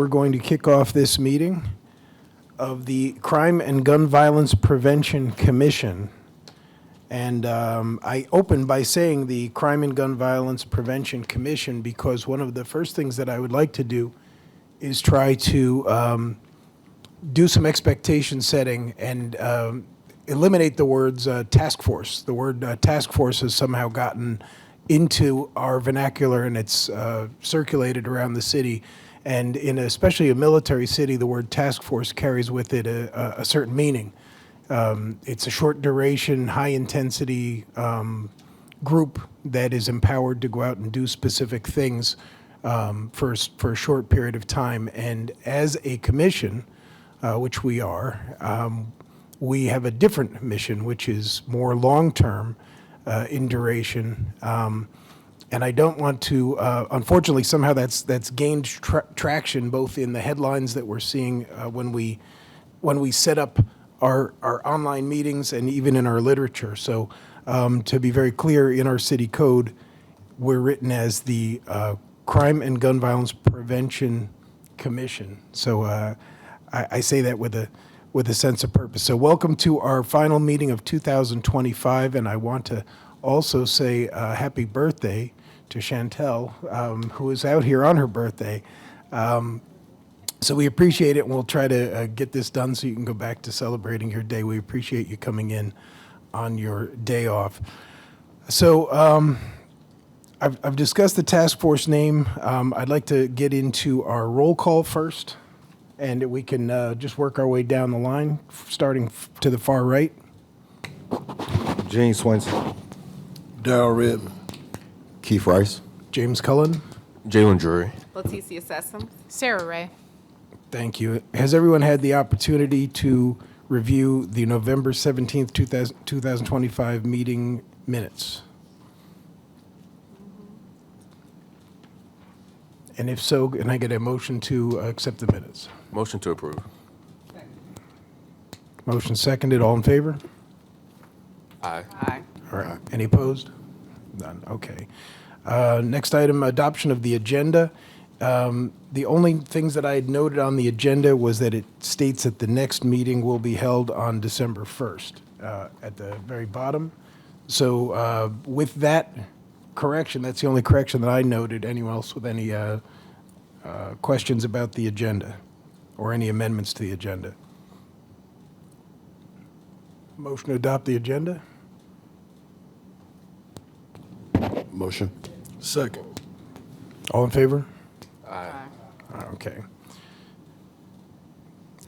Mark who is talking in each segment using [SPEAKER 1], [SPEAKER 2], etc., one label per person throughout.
[SPEAKER 1] we're going to kick off this meeting of the Crime and Gun Violence Prevention Commission. And I open by saying the Crime and Gun Violence Prevention Commission because one of the first things that I would like to do is try to do some expectation setting and eliminate the words task force. The word task force has somehow gotten into our vernacular, and it's circulated around the city. And in especially a military city, the word task force carries with it a certain meaning. It's a short duration, high intensity group that is empowered to go out and do specific things for a short period of time. And as a commission, which we are, we have a different mission, which is more long-term in duration. And I don't want to, unfortunately, somehow that's gained traction both in the headlines that we're seeing when we set up our online meetings and even in our literature. So to be very clear, in our city code, we're written as the Crime and Gun Violence Prevention Commission. So I say that with a sense of purpose. So welcome to our final meeting of 2025, and I want to also say happy birthday to Chantel, who is out here on her birthday. So we appreciate it, and we'll try to get this done so you can go back to celebrating your day. We appreciate you coming in on your day off. So I've discussed the task force name. I'd like to get into our roll call first, and we can just work our way down the line, starting to the far right.
[SPEAKER 2] Gene Swenson.
[SPEAKER 3] Darrell Redmond.
[SPEAKER 4] Keith Rice.
[SPEAKER 1] James Cullen.
[SPEAKER 2] Jalen Drury.
[SPEAKER 5] Leticia Sessom.
[SPEAKER 6] Sarah Ray.
[SPEAKER 1] Thank you. Has everyone had the opportunity to review the November 17th, 2025 meeting minutes? And if so, can I get a motion to accept the minutes?
[SPEAKER 2] Motion to approve.
[SPEAKER 1] Motion seconded. All in favor?
[SPEAKER 2] Aye.
[SPEAKER 5] Aye.
[SPEAKER 1] All right. Any opposed? None. Okay. Next item, adoption of the agenda. The only things that I had noted on the agenda was that it states that the next meeting will be held on December 1st at the very bottom. So with that correction, that's the only correction that I noted. Anyone else with any questions about the agenda or any amendments to the agenda? Motion to adopt the agenda?
[SPEAKER 3] Motion. Second.
[SPEAKER 1] All in favor?
[SPEAKER 2] Aye.
[SPEAKER 1] Okay.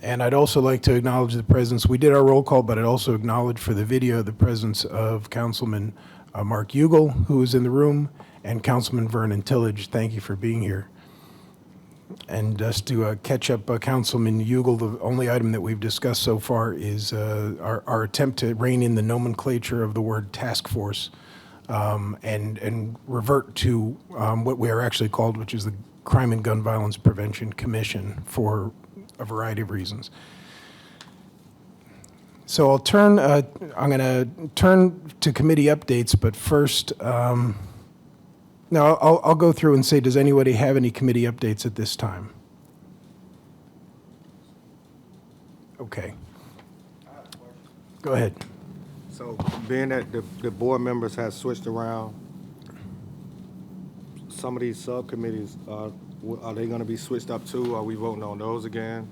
[SPEAKER 1] And I'd also like to acknowledge the presence, we did our roll call, but I'd also acknowledge for the video the presence of Councilman Mark Ugel, who is in the room, and Councilman Vernon Tillage. Thank you for being here. And just to catch up, Councilman Ugel, the only item that we've discussed so far is our attempt to rein in the nomenclature of the word task force and revert to what we are actually called, which is the Crime and Gun Violence Prevention Commission, for a variety of reasons. So I'll turn, I'm going to turn to committee updates, but first, no, I'll go through and say, does anybody have any committee updates at this time? Okay. Go ahead.
[SPEAKER 2] So being that the board members have switched around, some of these subcommittees, are they going to be switched up too? Are we voting on those again?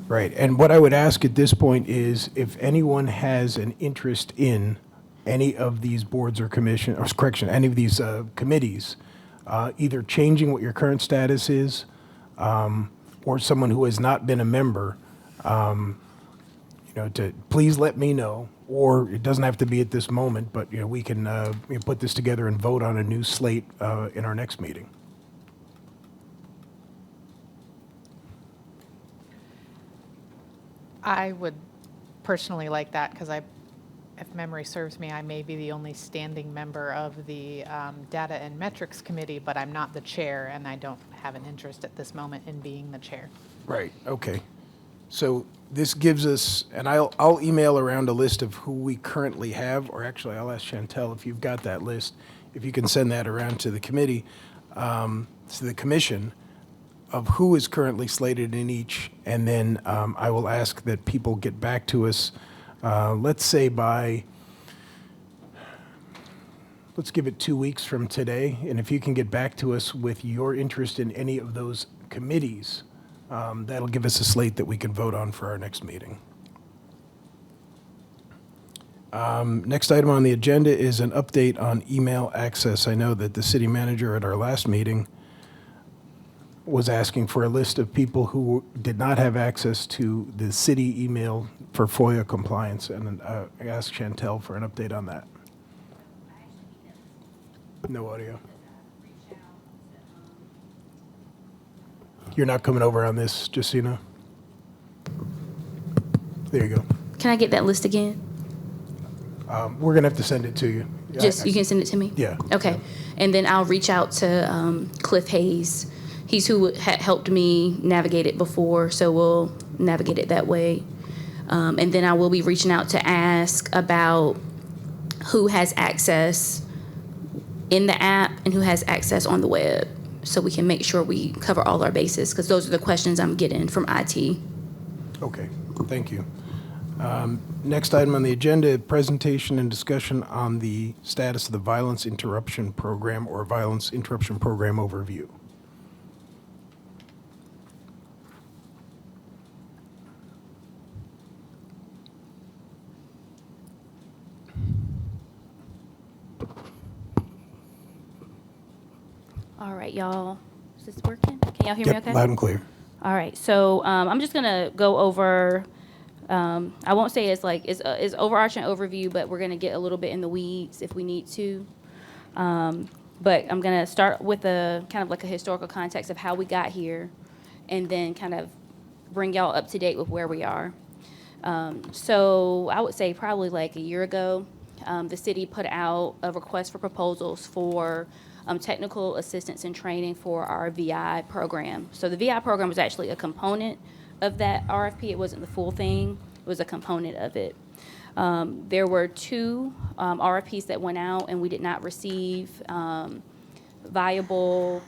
[SPEAKER 1] Right, and what I would ask at this point is if anyone has an interest in any of these boards or commission, or correction, any of these committees, either changing what your current status is, or someone who has not been a member, to please let me know, or it doesn't have to be at this moment, but we can put this together and vote on a new slate in our next meeting.
[SPEAKER 6] I would personally like that because if memory serves me, I may be the only standing member of the Data and Metrics Committee, but I'm not the chair, and I don't have an interest at this moment in being the chair.
[SPEAKER 1] Right, okay. So this gives us, and I'll email around a list of who we currently have, or actually I'll ask Chantel if you've got that list, if you can send that around to the committee, to the commission. of who is currently slated in each, and then I will ask that people get back to us, let's say let's give it 2 weeks from today, and if you can get back to us with your interest in any of those committees, that'll give us a slate that we can vote on for our next meeting. Next item on the agenda is an update on email access. I know that the city manager at our last meeting was asking for a list of people who did not have access to the city email for FOIA compliance, and I asked Chantel for an update on that. No audio. You're not coming over on this, just so you know? There you go.
[SPEAKER 5] Can I get that list again?
[SPEAKER 1] We're going to have to send it to you.
[SPEAKER 5] Just, you can send it to me?
[SPEAKER 1] Yeah.
[SPEAKER 5] Okay. And then I'll reach out to Cliff Hayes. He's who had helped me navigate it before, so we'll navigate it that way. And then I will be reaching out to ask about who has access in the app and who has access on the web, so we can make sure we cover all our bases, because those are the questions I'm getting from IT.
[SPEAKER 1] Okay, thank you. Next item on the agenda, presentation and discussion on the status of the Violence Interruption Program or Violence Interruption Program overview.
[SPEAKER 5] All right, y'all. Is this working? Can y'all hear me
[SPEAKER 1] Yep,
[SPEAKER 5] okay?
[SPEAKER 1] loud and clear.
[SPEAKER 5] All right, so I'm just gonna go over. I won't say it's overarching overview, but we're gonna get a little bit in the weeds if we need to. But I'm gonna start with a kind of like a historical context of how we got here, and then kind of bring y'all up to date with where we are. So I would say probably like a year ago, the city put out a request for proposals for technical assistance and training for our VI program. So the VI program was actually a component of that RFP. It wasn't the full thing. It was a component of it. There were two RFPs that went out, and we did not receive viable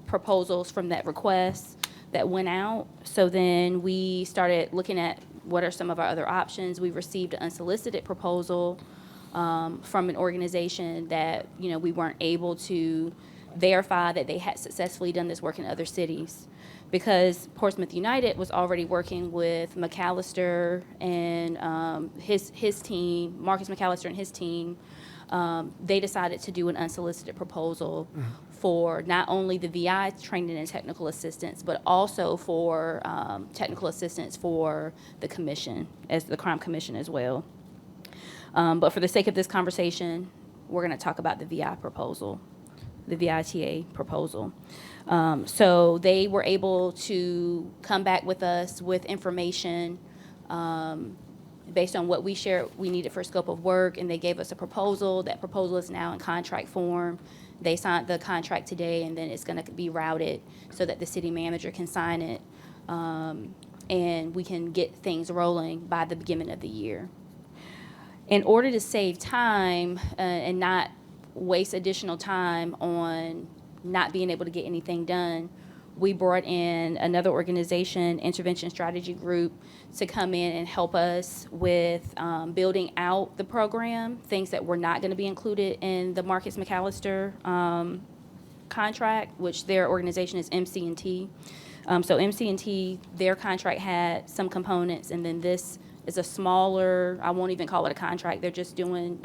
[SPEAKER 5] proposals from that request that went out. So then we started looking at what are some of our other options. We received an unsolicited proposal from an organization that, you know, we weren't able to verify that they had successfully done this work in other cities, because Portsmouth United was already working with McAllister and his team, Marcus McAllister and his team. They decided to do an unsolicited proposal for not only the VI training and technical assistance, but also for technical assistance for the commission, as the crime commission as well. But for the sake of this conversation, we're going to talk about the VI proposal, the VITA proposal. So they were able to come back with us with information based on what we shared we needed for scope of work, and they gave us a proposal. That proposal is now in contract form. They signed the contract today, and then it's going to be routed so that the city manager can sign it, and we can get things rolling by the beginning of the year. In order to save time and not waste additional time on not being able to get anything done, we brought in another organization, Intervention Strategy Group, to come in and help us with building out the program, things that were not going to be included in the Marcus McAllister contract, which their organization is MC&T. So MC&T, their contract had some components, and then this is a smaller, I won't even call it a contract, they're just doing,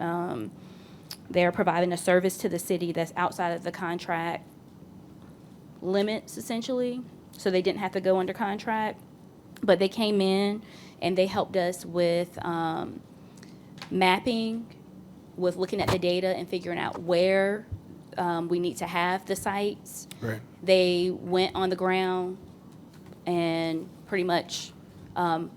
[SPEAKER 5] they're providing a service to the city that's outside of the contract limits, essentially, so they didn't have to go under contract. But they came in and they helped us with mapping, with looking at the data and figuring out where we need to have the sites.
[SPEAKER 1] Right.
[SPEAKER 5] They went on the ground and pretty much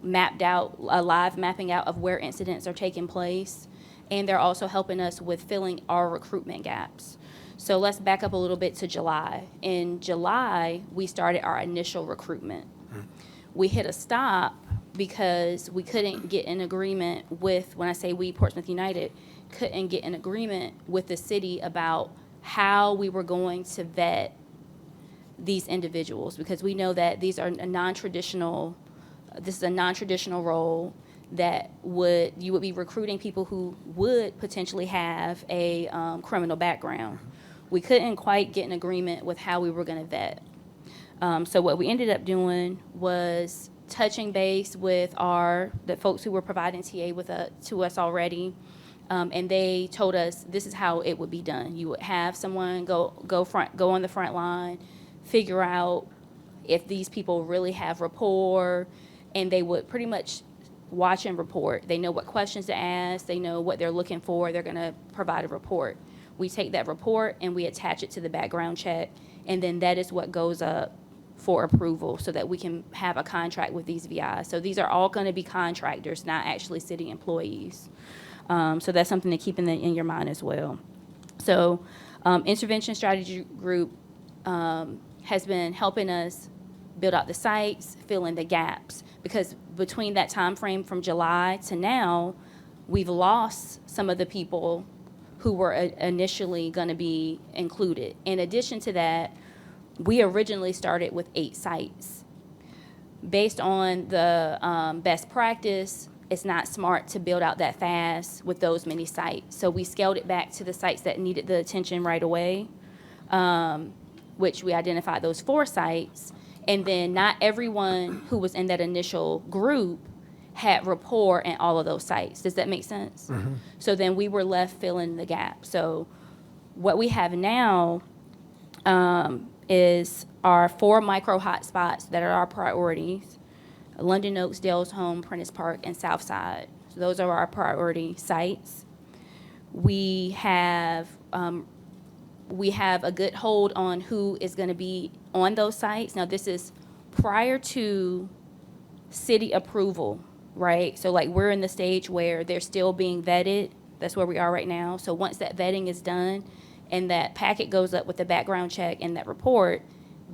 [SPEAKER 5] mapped out, a live mapping out of where incidents are taking place. And they're also helping us with filling our recruitment gaps. So let's back up a little bit to July. In July, we started our initial recruitment. We hit a stop because we couldn't get an agreement with, when I say we, Portsmouth United, couldn't get an agreement with the city about how we were going to vet these individuals, because we know that these are this is a non-traditional role that you would be recruiting people who would potentially have a criminal background. We couldn't quite get an agreement with how we were going to vet. So what we ended up doing was touching base with the folks who were providing TA to us already, and they told us this is how it would be done. You would have someone go on the front line, figure out if these people really have rapport, and they would pretty much watch and report. They know what questions to ask. They know what they're looking for. They're going to provide a report. We take that report and we attach it to the background check, and then that is what goes up for approval so that we can have a contract with these VIs. So these are all going to be contractors, not actually city employees. So that's something to keep in your mind as well. So Intervention Strategy Group has been helping us build out the sites, fill in the gaps, because between that time frame from July to now, we've lost some of the people who were initially going to be included. In addition to that, we originally started with 8 sites. Based on the best practice, it's not smart to build out that fast with those many sites. So we scaled it back to the sites that needed the attention right away, which we identified those 4 sites. And then not everyone who was in that initial group had rapport in all of those sites. Does that make sense? Mm-hmm. So then we were left filling the gap. So what we have now is our 4 micro hotspots that are our priorities: London Oaks, Dales Home, Prentice Park, and Southside. So those are our priority sites. We have a good hold on who is going to be on those sites. Now, this is prior to city approval, right? So, like, we're in the stage where they're still being vetted. That's where we are right now. So once that vetting is done and that packet goes up with the background check and that report,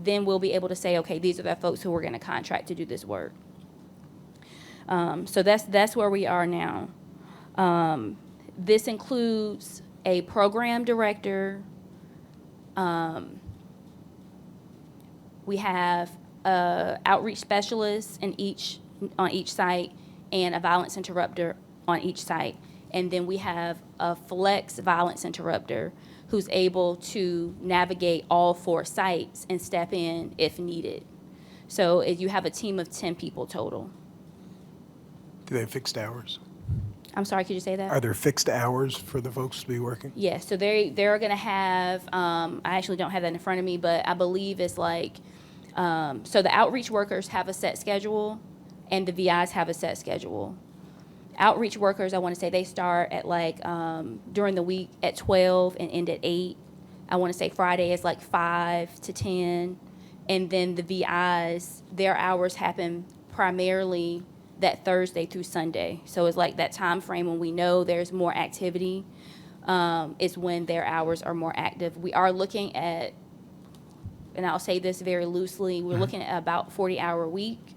[SPEAKER 5] then we'll be able to say, okay, these are the folks who we're going to contract to do this work. So that's where we are now. This includes a program director. We have outreach specialists on each site and a violence interrupter on each site. And then we have a flex violence interrupter who's able to navigate all 4 sites and step in if needed. So you have a team of 10 people total.
[SPEAKER 1] Do they have fixed hours?
[SPEAKER 5] I'm sorry, could you say that?
[SPEAKER 1] Are there fixed hours for the folks to be working?
[SPEAKER 5] Yes, so they're going to have, I actually don't have that in front of me, but I believe it's like, so the outreach workers have a set schedule and the VIs have a set schedule. Outreach workers, I want to say they start at like, during the week at 12 and end at 8. I want to say Friday is like 5 to 10. And then the VIs, their hours happen primarily that Thursday through Sunday. So it's like that time frame when we know there's more activity, is when their hours are more active. We are looking at, and I'll say this very loosely, we're looking at about 40-hour week,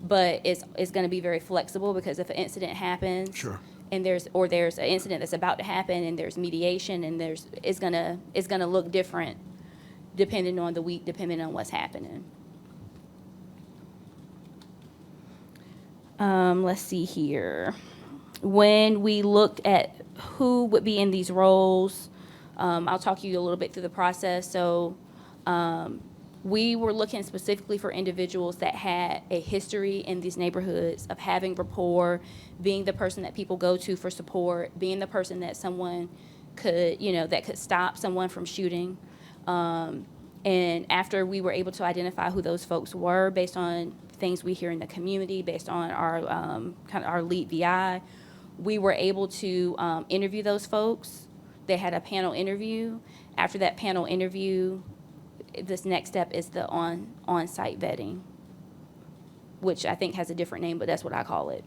[SPEAKER 5] but it's going to be very flexible because if an incident happens,
[SPEAKER 1] Sure.
[SPEAKER 5] and there's an incident that's about to happen and there's mediation and it's gonna look different depending on the week, depending on what's happening. Let's see here. When we looked at who would be in these roles, I'll talk you a little bit through the process. So we were looking specifically for individuals that had a history in these neighborhoods of having rapport, being the person that people go to for support, being the person that someone could, that could stop someone from shooting. And after we were able to identify who those folks were based on things we hear in the community, based on our kind of our lead VI, we were able to interview those folks. They had a panel interview. After that panel interview, this next step is the on-site vetting, which I think has a different name, but that's what I call it.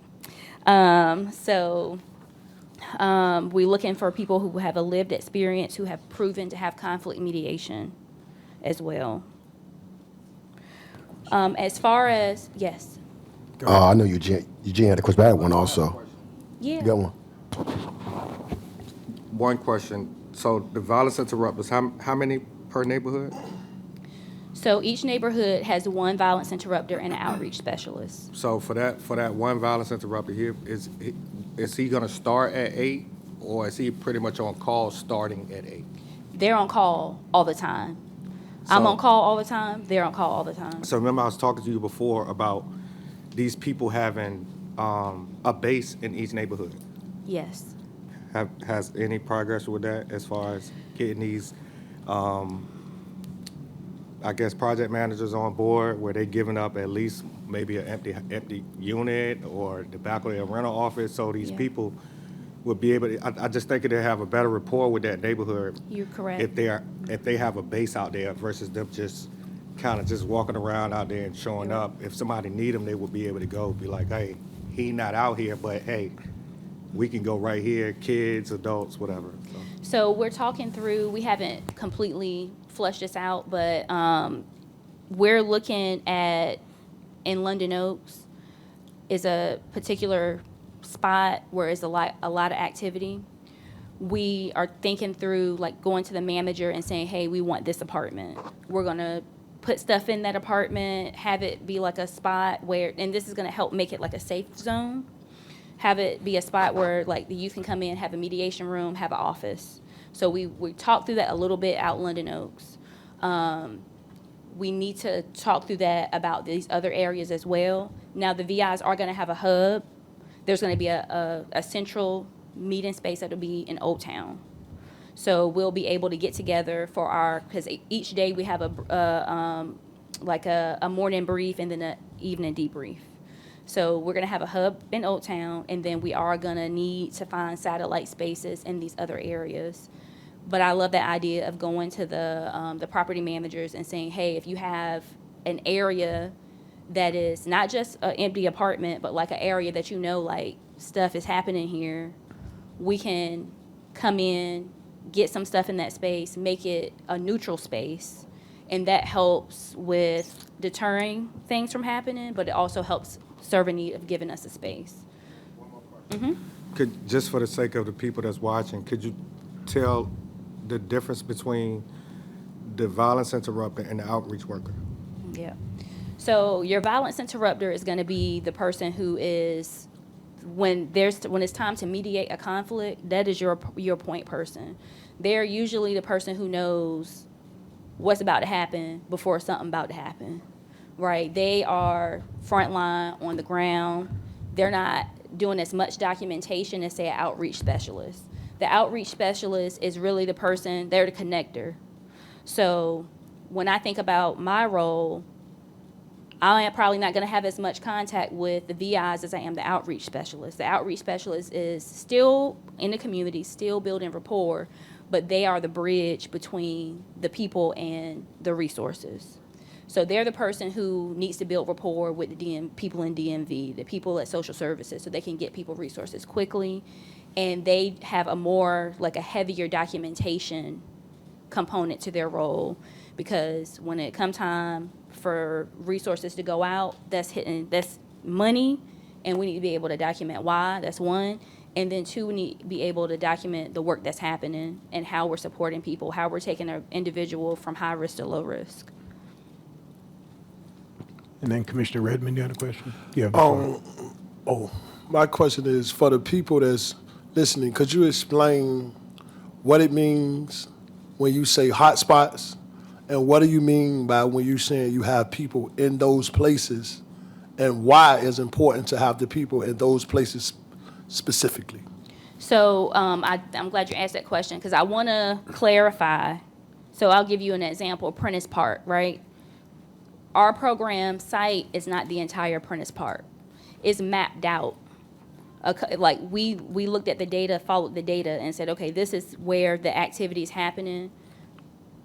[SPEAKER 5] We're looking for people who have a lived experience, who have proven to have conflict mediation as well. As far as, yes.
[SPEAKER 4] I know Eugene had a question, but I had one also.
[SPEAKER 5] Yeah.
[SPEAKER 4] You got one?
[SPEAKER 2] One question. So the violence interrupters, how many per neighborhood?
[SPEAKER 5] So each neighborhood has one violence interrupter and an outreach specialist.
[SPEAKER 2] So for that one violence interrupter here, is he gonna start at 8, or is he pretty much on call starting at 8?
[SPEAKER 5] They're on call all the time. I'm
[SPEAKER 2] So-
[SPEAKER 5] on call all the time, they're on call all the time.
[SPEAKER 2] So remember I was talking to you before about these people having a base in each neighborhood.
[SPEAKER 5] Yes.
[SPEAKER 2] Has any progress with that as far as getting these, I guess, project managers on board where they giving up at least maybe an empty unit or the back of their rental office, so these
[SPEAKER 5] Yeah.
[SPEAKER 2] people would be able to, I just think they have a better rapport with that neighborhood
[SPEAKER 5] You're correct.
[SPEAKER 2] if they have a base out there versus them just kind of just walking around out there and showing
[SPEAKER 5] You're right.
[SPEAKER 2] up. If somebody need them, they would be able to go, be like, hey, he not out here, but hey, we can go right here, kids, adults, whatever.
[SPEAKER 5] So we're talking through, we haven't completely fleshed this out, but we're looking at, in London Oaks, is a particular spot where it's a lot of activity. We are thinking through, like, going to the manager and saying, hey, we want this apartment. We're gonna put stuff in that apartment, have it be like a spot where, and this is gonna help make it like a safe zone. Have it be a spot where, like, the youth can come in, have a mediation room, have an office. So we talked through that a little bit out London Oaks. We need to talk through that about these other areas as well. Now, the VIs are gonna have a hub. There's gonna be a central meeting space that'll be in Old Town. So we'll be able to get together for because each day we have a morning brief and then an evening debrief. So we're gonna have a hub in Old Town, and then we are gonna need to find satellite spaces in these other areas. But I love that idea of going to the property managers and saying, hey, if you have an area that is not just an empty apartment, but like an area that you know, like, stuff is happening here, we can come in, get some stuff in that space, make it a neutral space, and that helps with deterring things from happening, but it also helps serve a need of giving us a space.
[SPEAKER 2] Just for the sake of the people that's watching, could you tell the difference between the violence interrupter and the outreach worker?
[SPEAKER 5] Yeah. So your violence interrupter is going to be the person who is, when it's time to mediate a conflict, that is your point person. They're usually the person who knows what's about to happen before something about to happen, right? They are frontline on the ground. They're not doing as much documentation as, say, an outreach specialist. The outreach specialist is really the person, they're the connector. So when I think about my role, I am probably not going to have as much contact with the VIs as I am the outreach specialist. The outreach specialist is still in the community, still building rapport, but they are the bridge between the people and the resources. So they're the person who needs to build rapport with the people in DMV, the people at social services, so they can get people resources quickly. And they have a heavier documentation component to their role, because when it comes time for resources to go out, that's money, and we need to be able to document why. That's one. And then two, we need to be able to document the work that's happening and how we're supporting people, how we're taking an individual from high risk to low risk.
[SPEAKER 1] And then Commissioner Redmond, you had a question? You have the floor.
[SPEAKER 3] My question is, for the people that's listening, could you explain what it means when you say hotspots? And what do you mean by when you're saying you have people in those places, and why it's important to have the people in those places specifically?
[SPEAKER 5] So I'm glad you asked that question, because I want to clarify. So I'll give you an example, Prentice Park, right? Our program site is not the entire Prentice Park. It's mapped out. Like we looked at the data, followed the data, and said, okay, this is where the activity is happening,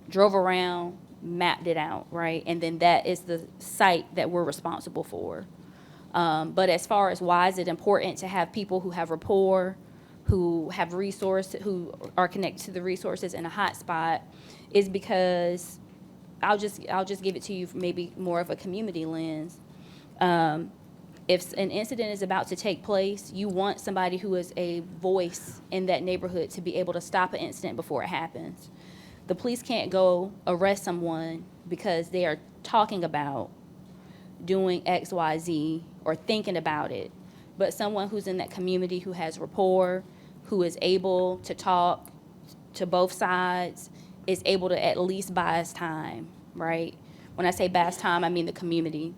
[SPEAKER 5] drove around, mapped it out, right? And then that is the site that we're responsible for. But as far as why is it important to have people who have rapport, who have resources, who are connected to the resources in a hotspot, is because I'll just give it to you from maybe more of a community lens. If an incident is about to take place, you want somebody who is a voice in that neighborhood to be able to stop an incident before it happens. The police can't go arrest someone because they are talking about doing X, Y, Z, or thinking about it. But someone who's in that community, who has rapport, who is able to talk to both sides, is able to at least buy us time, right? When I say buy us time, I mean the community.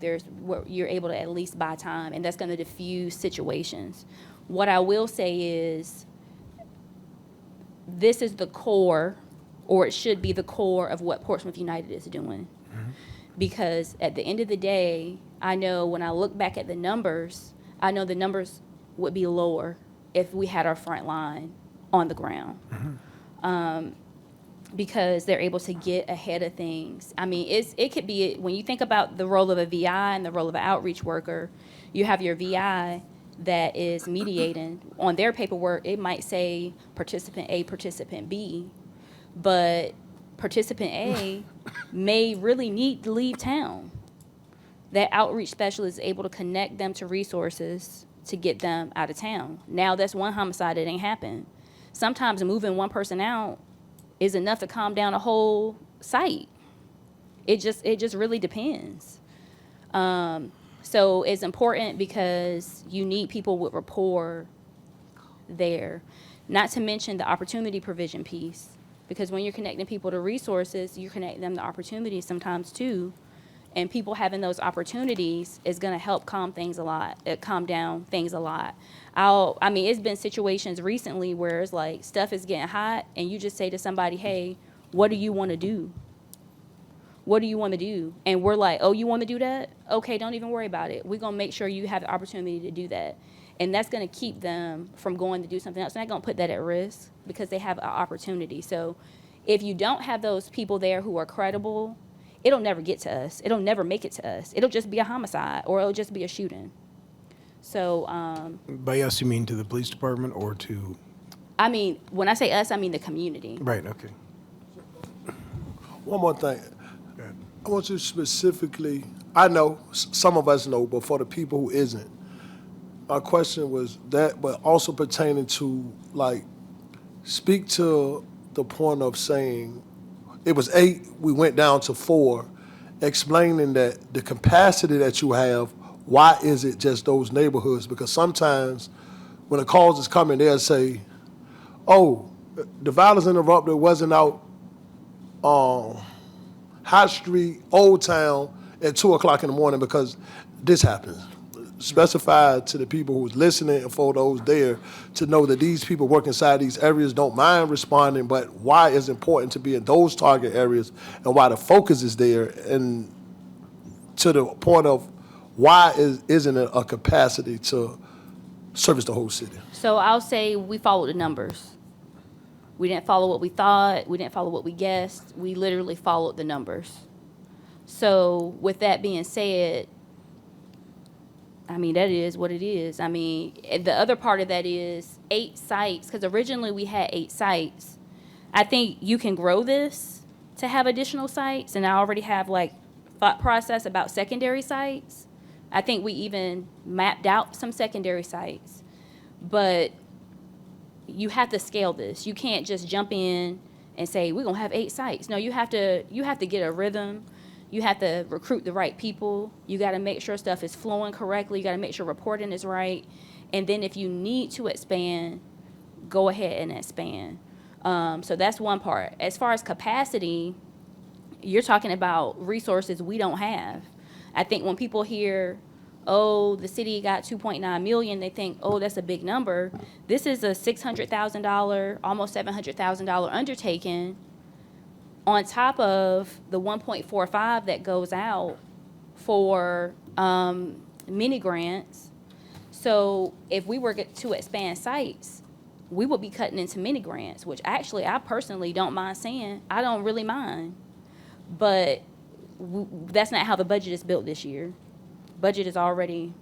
[SPEAKER 5] You're able to at least buy time, and that's gonna diffuse situations. What I will say is, this is the core, or it should be the core of what Portsmouth United is doing. Because at the end of the day, I know when I look back at the numbers, I know the numbers would be lower if we had our front line on the ground. Because they're able to get ahead of things. I mean, it could be, when you think about the role of a VI and the role of an outreach worker, you have your VI that is mediating. On their paperwork, it might say participant A, participant B, but participant A may really need to leave town. That outreach specialist is able to connect them to resources to get them out of town. Now, that's one homicide that ain't happened. Sometimes moving one person out is enough to calm down a whole site. It just really depends. So it's important because you need people with rapport there. Not to mention the opportunity provision piece, because when you're connecting people to resources, you're connecting them to opportunities sometimes too. And people having those opportunities is gonna help calm down things a lot. I mean, it's been situations recently where it's like stuff is getting hot and you just say to somebody, hey, what do you wanna do? What do you wanna do? And we're like, oh, you wanna do that? Okay, don't even worry about it. We're gonna make sure you have the opportunity to do that. And that's gonna keep them from going to do something else. They're not gonna put that at risk because they have an opportunity. So if you don't have those people there who are credible, it'll never get to us. It'll never make it to us. It'll just be a homicide, or it'll just be a shooting. So,
[SPEAKER 1] By us, you mean to the police department or to?
[SPEAKER 5] I mean, when I say us, I mean the community.
[SPEAKER 1] Right, okay.
[SPEAKER 3] One more thing.
[SPEAKER 1] Go ahead.
[SPEAKER 3] I want you specifically, I know, some of us know, but for the people who isn't, my question was that, but also pertaining to, like, speak to the point of saying, it was 8, we went down to 4, explaining that the capacity that you have, why is it just those neighborhoods? Because sometimes when a cause is coming, they'll say, oh, the violence interrupter wasn't out High Street, Old Town at 2 o'clock in the morning because this happens. Specify to the people who's listening and for those there to know that these people work inside these areas don't mind responding, but why it's important to be in those target areas and why the focus is there, and to the point of why isn't it a capacity to service the whole city?
[SPEAKER 5] So I'll say we followed the numbers. We didn't follow what we thought. We didn't follow what we guessed. We literally followed the numbers. So with that being said, I mean, that is what it is. I mean, the other part of that is 8 sites, because originally we had 8 sites. I think you can grow this to have additional sites, and I already have like thought process about secondary sites. I think we even mapped out some secondary sites, but you have to scale this. You can't just jump in and say, we're gonna have 8 sites. No, you have to get a rhythm. You have to recruit the right people. You got to make sure stuff is flowing correctly. You got to make sure reporting is right. And then if you need to expand, go ahead and expand. So that's one part. As far as capacity, you're talking about resources we don't have. I think when people hear, oh, the city got 2.9 million, they think, oh, that's a big number. This is a $600,000, almost $700,000 undertaking, on top of the 1.45 that goes out for mini grants. So if we were to expand sites, we would be cutting into mini grants, which actually I personally don't mind saying. I don't really mind. But that's not how the budget is built this year. Budget is already,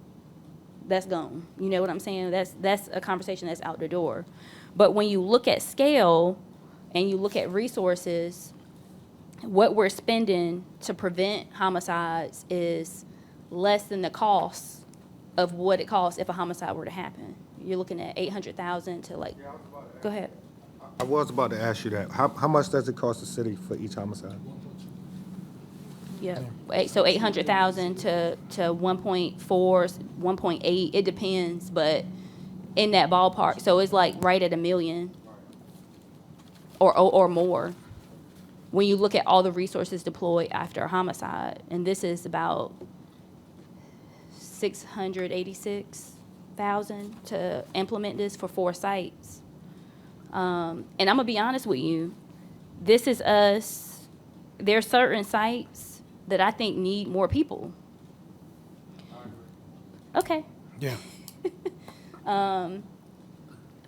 [SPEAKER 5] that's gone. You know what I'm saying? That's a conversation that's out the door. But when you look at scale and you look at resources, what we're spending to prevent homicides is less than the cost of what it costs if a homicide were to happen. You're looking at $800,000 to like, go ahead.
[SPEAKER 2] I was about to ask you that. How much does it cost the city for each homicide?
[SPEAKER 5] Yeah, so 800,000 to 1.4, 1.8, it depends, but in that ballpark. So it's like right at $1 million or more when you look at all the resources deployed after a homicide. And this is about 686,000 to implement this for 4 sites. And I'm gonna be honest with you, this is us. There are certain sites that I think need more people. Okay.
[SPEAKER 1] Yeah.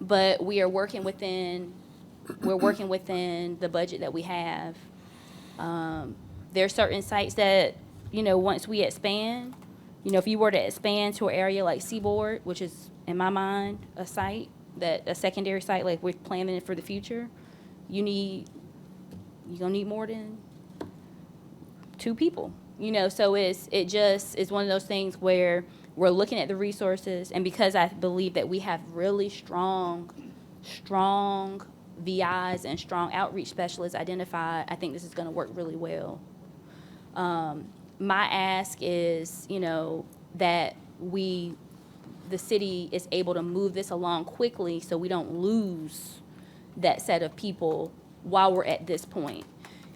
[SPEAKER 5] But we're working within the budget that we have. There are certain sites that, once we expand, if you were to expand to an area like Seaboard, which is, in my mind, a secondary site, like we're planning for the future, you're gonna need more than 2 people, so it's one of those things where we're looking at the resources, and because I believe that we have really strong VIs and strong outreach specialists identified, I think this is gonna work really well. My ask is, that the city is able to move this along quickly so we don't lose that set of people while we're at this point.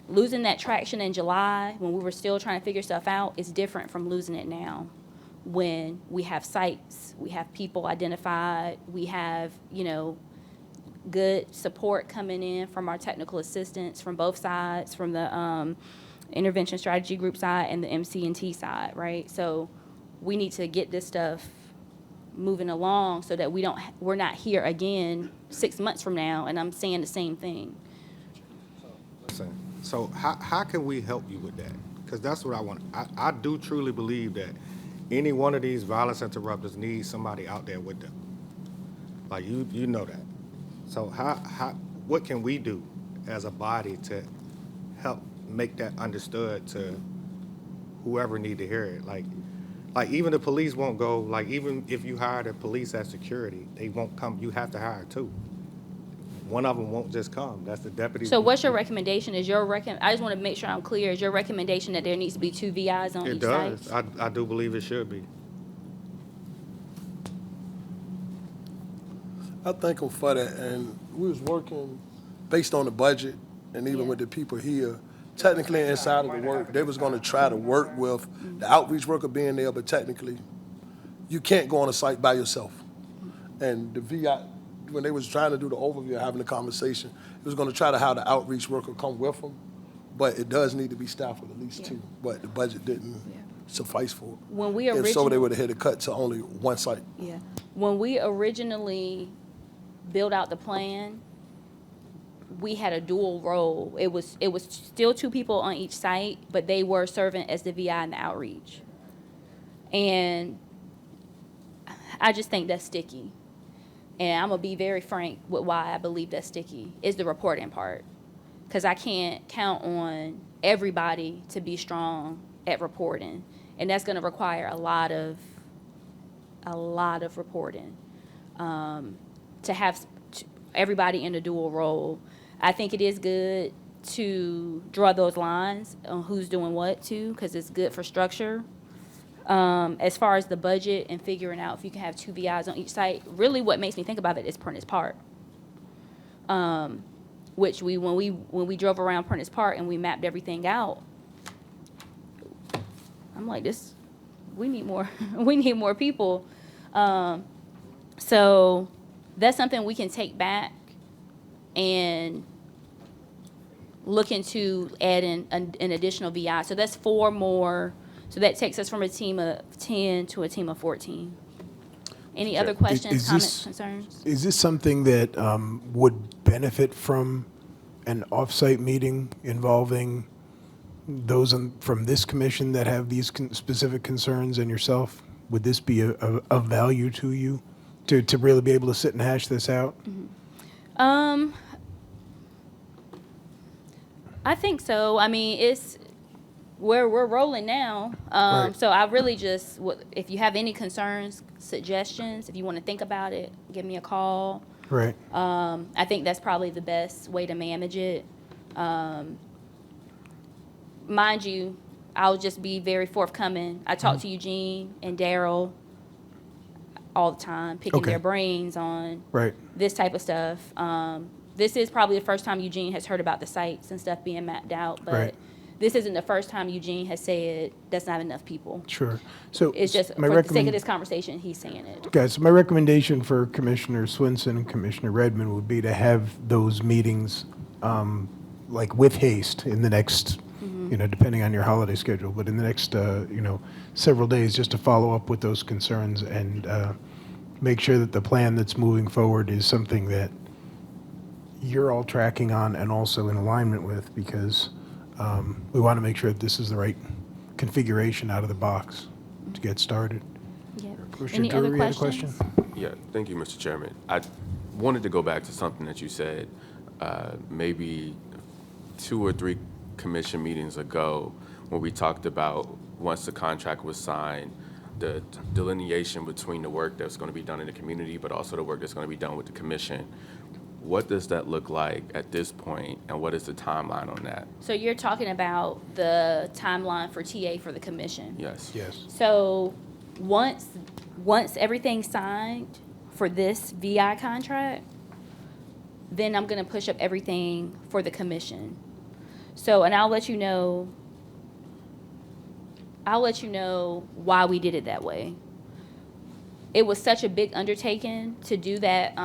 [SPEAKER 5] Losing that traction in July when we were still trying to figure stuff out is different from losing it now when we have sites, we have people identified, we have, good support coming in from our technical assistants from both sides, from the intervention strategy group side and the MC&T side, right? So we need to get this stuff moving along so that we're not here again 6 months from now and I'm saying the same thing.
[SPEAKER 2] Listen, so how can we help you with that? Because that's what I want. I do truly believe that any one of these violence interrupters needs somebody out there with them. Like, you know that. So what can we do as a body to help make that understood to whoever need to hear it? Like even the police won't go, like even if you hire the police as security, they won't come. You have to hire 2. One of them won't just come. That's the deputy.
[SPEAKER 5] So what's your recommendation? I just want to make sure I'm clear. Is your recommendation that there needs to be 2 VIs on
[SPEAKER 2] It
[SPEAKER 5] each site?
[SPEAKER 2] does. I do believe it should be.
[SPEAKER 3] I think I'm for that, and we was working based on the budget, and even
[SPEAKER 5] Yeah.
[SPEAKER 3] with the people here, technically inside of the work, they was gonna try to work with the outreach worker being there, but technically, you can't go on a site by yourself. And the VI, when they was trying to do the overview, having the conversation, it was gonna try to have the outreach worker come with them, but it does need to be staffed with at least 2, but the budget didn't suffice for it.
[SPEAKER 5] When we
[SPEAKER 3] If so, they
[SPEAKER 5] originally,
[SPEAKER 3] would've had to cut to only 1 site.
[SPEAKER 5] yeah, when we originally built out the plan, we had a dual role. It was still 2 people on each site, but they were serving as the VI and the outreach. And I just think that's sticky. And I'm gonna be very frank with why I believe that's sticky, is the reporting part. Because I can't count on everybody to be strong at reporting. And that's gonna require a lot of reporting. To have everybody in a dual role. I think it is good to draw those lines on who's doing what too, because it's good for structure. As far as the budget and figuring out if you can have 2 VIs on each site, really what makes me think about it is Prentice Park. Which when we drove around Prentice Park and we mapped everything out, I'm like, we need more, we need more people. So that's something we can take back and look into adding an additional VI. So that's 4 more. So that takes us from a team of 10 to a team of 14. Any other questions,
[SPEAKER 1] is
[SPEAKER 5] comments,
[SPEAKER 1] this-
[SPEAKER 5] concerns?
[SPEAKER 1] Is this something that would benefit from an off-site meeting involving those from this commission that have these specific concerns and yourself? Would this be of value to you to really be able to sit and hash this out?
[SPEAKER 5] I think so. I mean, it's we're rolling now.
[SPEAKER 1] Right.
[SPEAKER 5] So I really just, if you have any concerns, suggestions, if you want to think about it, give me a call.
[SPEAKER 1] Right.
[SPEAKER 5] I think that's probably the best way to manage it. Mind you, I'll just be very forthcoming. I talk to Eugene and Daryl all the time, picking
[SPEAKER 1] Okay.
[SPEAKER 5] their brains on
[SPEAKER 1] Right.
[SPEAKER 5] this type of stuff. This is probably the first time Eugene has heard about the sites and stuff being mapped out, but
[SPEAKER 1] Right.
[SPEAKER 5] this isn't the first time Eugene has said that's not enough people.
[SPEAKER 1] Sure. So
[SPEAKER 5] It's just
[SPEAKER 1] my
[SPEAKER 5] for the sake
[SPEAKER 1] recommend-
[SPEAKER 5] of this conversation, he's saying it.
[SPEAKER 1] Okay, so my recommendation for Commissioner Swinson and Commissioner Redmond would be to have those meetings, like with haste in the next, depending on your holiday schedule, but in the next, several days, just to follow up with those concerns and make sure that the plan that's moving forward is something that you're all tracking on and also in alignment with, because we want to make sure that this is the right configuration out of the box to get started.
[SPEAKER 5] Yep.
[SPEAKER 1] Commissioner
[SPEAKER 5] Any other
[SPEAKER 1] Drury had a question?
[SPEAKER 5] questions?
[SPEAKER 7] Yeah, thank you, Mr. Chairman. I wanted to go back to something that you said maybe 2 or 3 commission meetings ago when we talked about once the contract was signed, the delineation between the work that's going to be done in the community, but also the work that's going to be done with the commission. What does that look like at this point, and what is the timeline on that?
[SPEAKER 5] So you're talking about the timeline for TA for the commission?
[SPEAKER 7] Yes.
[SPEAKER 1] Yes.
[SPEAKER 5] So once everything's signed for this VI contract, then I'm gonna push up everything for the commission. So, and I'll let you know why we did it that way. It was such a big undertaking to do that,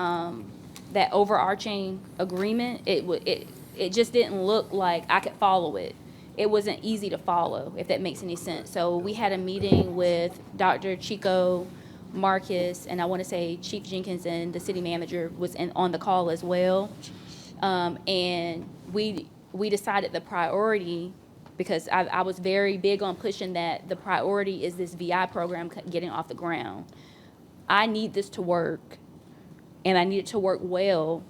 [SPEAKER 5] that overarching agreement. It just didn't look like I could follow it. It wasn't easy to follow, if that makes any sense. So we had a meeting with Dr. Chico, Marcus, and I want to say Chief Jenkins and the city manager was on the call as well. And we decided the priority, because I was very big on pushing that the priority is this VI program getting off the ground. I need this to work, and I need it to work well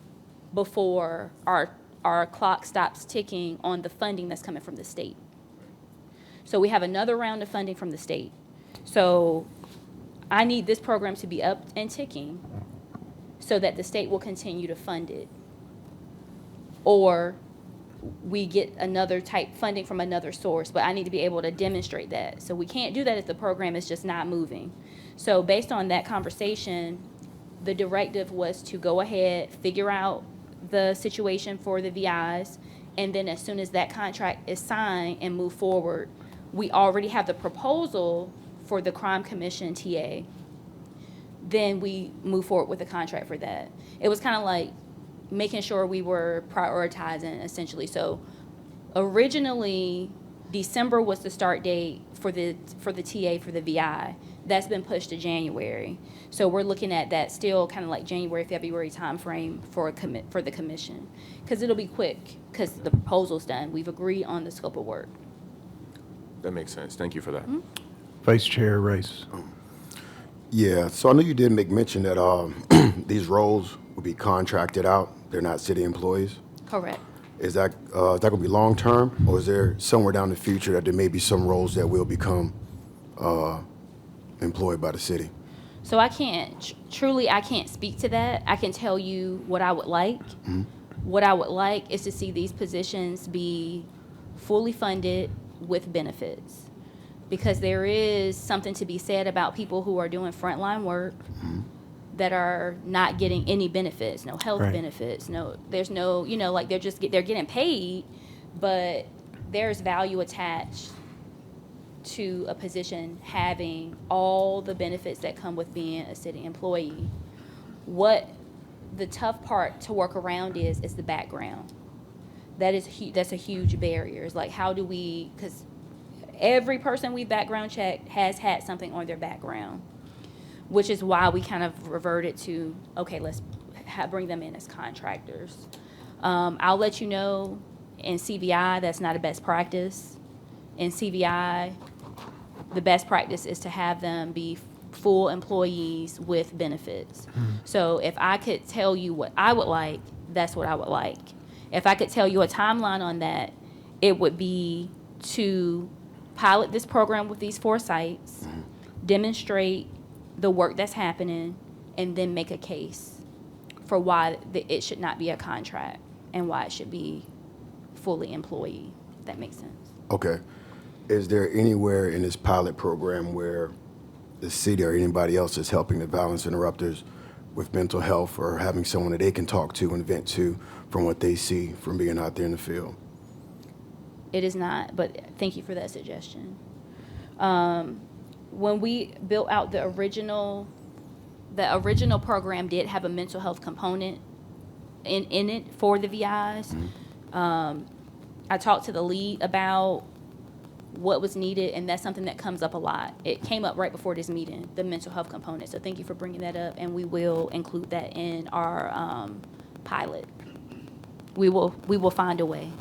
[SPEAKER 5] before our clock stops ticking on the funding that's coming from the state. So we have another round of funding from the state. So I need this program to be up and ticking so that the state will continue to fund it. Or we get another type funding from another source, but I need to be able to demonstrate that. So we can't do that if the program is just not moving. So based on that conversation, the directive was to go ahead, figure out the situation for the VIs, and then as soon as that contract is signed and move forward, we already have the proposal for the Crime Commission TA. Then we move forward with the contract for that. It was kind of like making sure we were prioritizing, essentially. So originally, December was the start date for the TA for the VI. That's been pushed to January. So we're looking at that still kind of like January, February timeframe for the commission. Because it'll be quick, because the proposal's done. We've agreed on the scope of work.
[SPEAKER 7] That makes sense. Thank you for that.
[SPEAKER 1] Vice Chair Rice.
[SPEAKER 4] Yeah, so I know you did make mention that these roles will be contracted out. They're not city employees.
[SPEAKER 5] Correct.
[SPEAKER 4] Is that going to be long-term, or is there somewhere down the future that there may be some roles that will become employed by the city?
[SPEAKER 5] So I can't, truly, I can't speak to that. I can tell you what I would like. What I would like is to see these positions be fully funded with benefits. Because there is something to be said about people who are doing frontline work that are not getting any benefits, no health
[SPEAKER 1] Right.
[SPEAKER 5] benefits, there's no, like they're getting paid, but there's value attached to a position having all the benefits that come with being a city employee. What the tough part to work around is the background. That's a huge barrier. It's like, how do we, because every person we background checked has had something on their background, which is why we kind of reverted to, okay, let's bring them in as contractors. I'll let you know, in CVI, that's not a best practice. In CVI, the best practice is to have them be full employees with benefits. So if I could tell you what I would like, that's what I would like. If I could tell you a timeline on that, it would be to pilot this program with these 4 sites, demonstrate the work that's happening, and then make a case for why it should not be a contract and why it should be fully employee, if that makes sense.
[SPEAKER 4] Okay. Is there anywhere in this pilot program where the city or anybody else is helping the violence interrupters with mental health or having someone that they can talk to and vent to from what they see from being out there in the field?
[SPEAKER 5] It is not, but thank you for that suggestion. When we built out the original program did have a mental health component in it for the VIs. I talked to the lead about what was needed, and that's something that comes up a lot. It came up right before this meeting, the mental health component. So thank you for bringing that up, and we will include that in our pilot. We will find a way.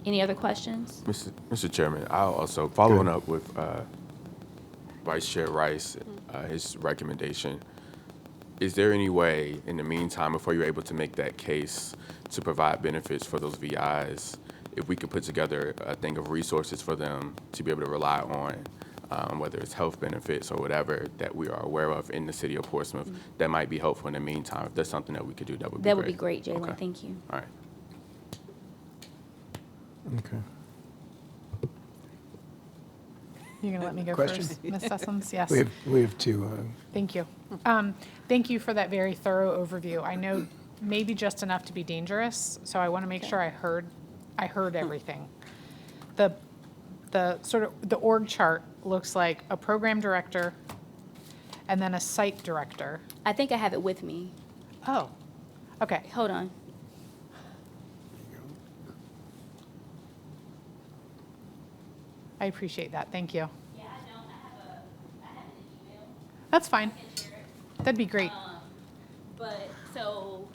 [SPEAKER 5] Any other questions?
[SPEAKER 7] Mr. Chairman, I'll also, following up with Vice Chair Rice, his recommendation, is there any way, in the meantime, before you're able to make that case to provide benefits for those VIs, if we could put together a thing of resources for them to be able to rely on, whether it's health benefits or whatever that we are aware of in the city of Portsmouth, that might be helpful in the meantime? If there's something that we could do, that would be great.
[SPEAKER 5] That would be great, Jalen.
[SPEAKER 7] Okay.
[SPEAKER 5] Thank you.
[SPEAKER 7] All right.
[SPEAKER 1] Okay.
[SPEAKER 6] You're going to let me go
[SPEAKER 1] Question?
[SPEAKER 6] first, Ms. Sessoms? Yes.
[SPEAKER 1] We have two.
[SPEAKER 6] Thank you. Thank you for that very thorough overview. I know maybe just enough to be dangerous, so I want to make sure I heard everything. The sort of the org chart looks like a program director and then a site director.
[SPEAKER 5] I think I have it with me.
[SPEAKER 6] Oh, okay.
[SPEAKER 5] Hold on.
[SPEAKER 6] I appreciate that. Thank you.
[SPEAKER 5] Yeah, I don't. I have an email.
[SPEAKER 6] That's fine. That'd be great.
[SPEAKER 5] But so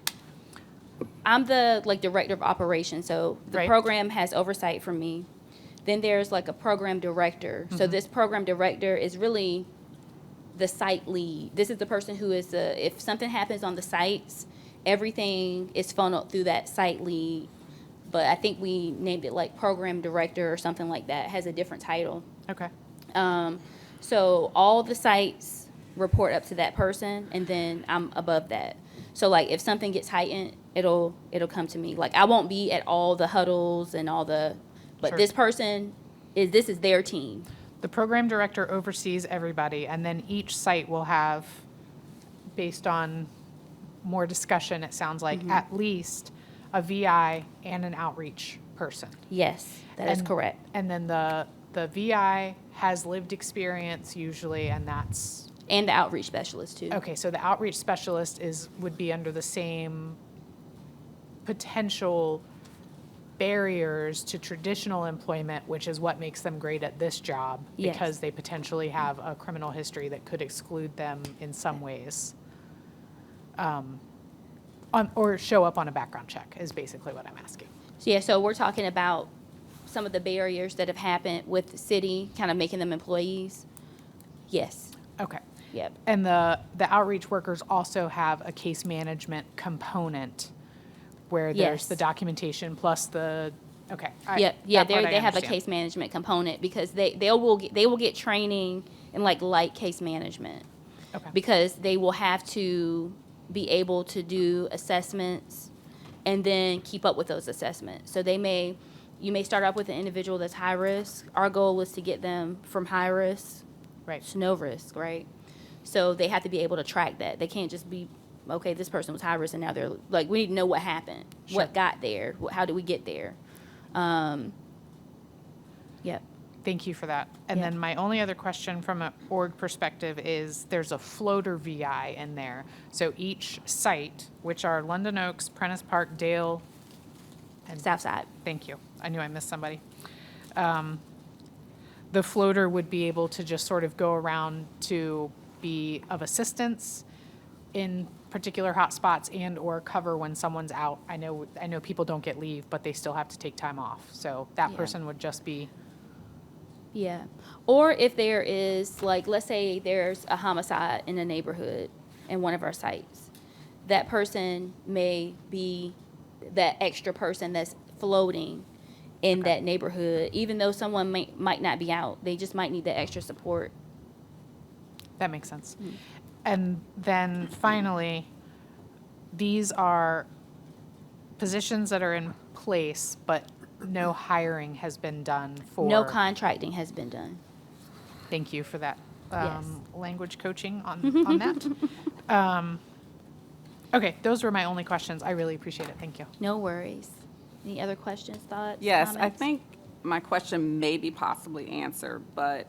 [SPEAKER 5] I'm the director of operations. So the
[SPEAKER 6] Right.
[SPEAKER 5] program has oversight from me. Then there's a program director. So this program director is really the site lead. This is the person who is if something happens on the sites, everything is funneled through that site lead. But I think we named it program director or something like that. It has a different title.
[SPEAKER 6] Okay.
[SPEAKER 5] So all the sites report up to that person, and then I'm above that. So if something gets heightened, it'll come to me. I won't be at all the huddles and all the, but
[SPEAKER 6] Sure.
[SPEAKER 5] this person this is their team.
[SPEAKER 6] The program director oversees everybody, and then each site will have, based on more discussion, it sounds like, at least a VI and an outreach person.
[SPEAKER 5] Yes, that is
[SPEAKER 6] And-
[SPEAKER 5] correct.
[SPEAKER 6] And then the VI has lived experience usually, and that's,
[SPEAKER 5] And the outreach specialist too.
[SPEAKER 6] okay, so the outreach specialist would be under the same potential barriers to traditional employment, which is what makes them great at this job.
[SPEAKER 5] Yes.
[SPEAKER 6] Because they potentially have a criminal history that could exclude them in some ways. Or show up on a background check is basically what I'm asking.
[SPEAKER 5] So yeah, so we're talking about some of the barriers that have happened with the city, kind of making them employees. Yes.
[SPEAKER 6] Okay.
[SPEAKER 5] Yep.
[SPEAKER 6] And the outreach workers also have a case management component where there's
[SPEAKER 5] Yes.
[SPEAKER 6] the documentation plus the, okay.
[SPEAKER 5] Yeah,
[SPEAKER 6] that part I
[SPEAKER 5] they have a
[SPEAKER 6] understand.
[SPEAKER 5] case management component because they will get training in light case management.
[SPEAKER 6] Okay.
[SPEAKER 5] Because they will have to be able to do assessments and then keep up with those assessments. So you may start off with an individual that's high risk. Our goal is to get them from high risk
[SPEAKER 6] Right.
[SPEAKER 5] to no risk, right? So they have to be able to track that. They can't just be, okay, this person was high risk and now they're we need to know what happened, what got there, how did we get there? Yep.
[SPEAKER 6] Thank you for that. And
[SPEAKER 5] Yeah.
[SPEAKER 6] then my only other question from an org perspective is there's a floater VI in there. So each site, which are London Oaks, Prentice Park, Dale, and
[SPEAKER 5] Southside.
[SPEAKER 6] thank you. I knew I missed somebody. The floater would be able to just sort of go around to be of assistance in particular hotspots and/or cover when someone's out. I know people don't get leave, but they still have to take time off. So that
[SPEAKER 5] Yeah.
[SPEAKER 6] person would just be,
[SPEAKER 5] Yeah. Or if there is, let's say there's a homicide in a neighborhood in one of our sites, that person may be that extra person that's floating in that neighborhood, even though someone might not be out. They just might need that extra support.
[SPEAKER 6] that makes sense. And then finally, these are positions that are in place, but no hiring has been done for.
[SPEAKER 5] No contracting has been done.
[SPEAKER 6] Thank you for that
[SPEAKER 5] Yes.
[SPEAKER 6] language coaching on that. Okay, those were my only questions. I really appreciate it. Thank you.
[SPEAKER 5] No worries. Any other questions, thoughts,
[SPEAKER 8] Yes, I
[SPEAKER 5] comments?
[SPEAKER 8] think my question may be possibly answered, but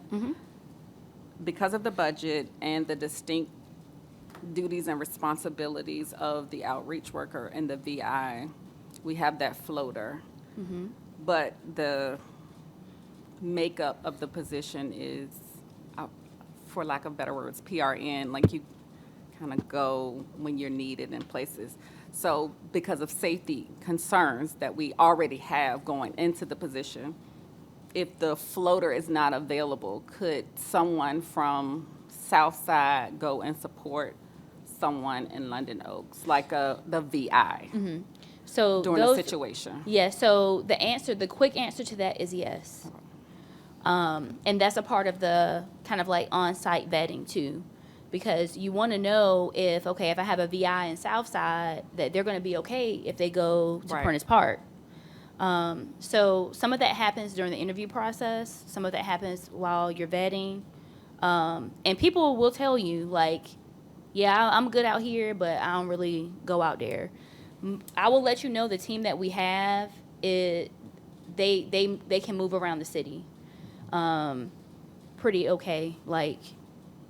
[SPEAKER 8] because of the budget and the distinct duties and responsibilities of the outreach worker and the VI, we have that floater. But the makeup of the position is, for lack of better words, PRN, like you kind of go when you're needed in places. So because of safety concerns that we already have going into the position, if the floater is not available, could someone from Southside go and support someone in London Oaks, like the VI,
[SPEAKER 5] So
[SPEAKER 8] during a
[SPEAKER 5] those,
[SPEAKER 8] situation?
[SPEAKER 5] yeah, so the quick answer to that is yes. And that's a part of the kind of like on-site vetting too. Because you want to know if I have a VI in Southside, that they're going to be okay if they go to
[SPEAKER 8] Right.
[SPEAKER 5] Prentice Park. So some of that happens during the interview process. Some of that happens while you're vetting. And people will tell you, like, yeah, I'm good out here, but I don't really go out there. I will let you know the team that we have, they can move around the city pretty okay. Like,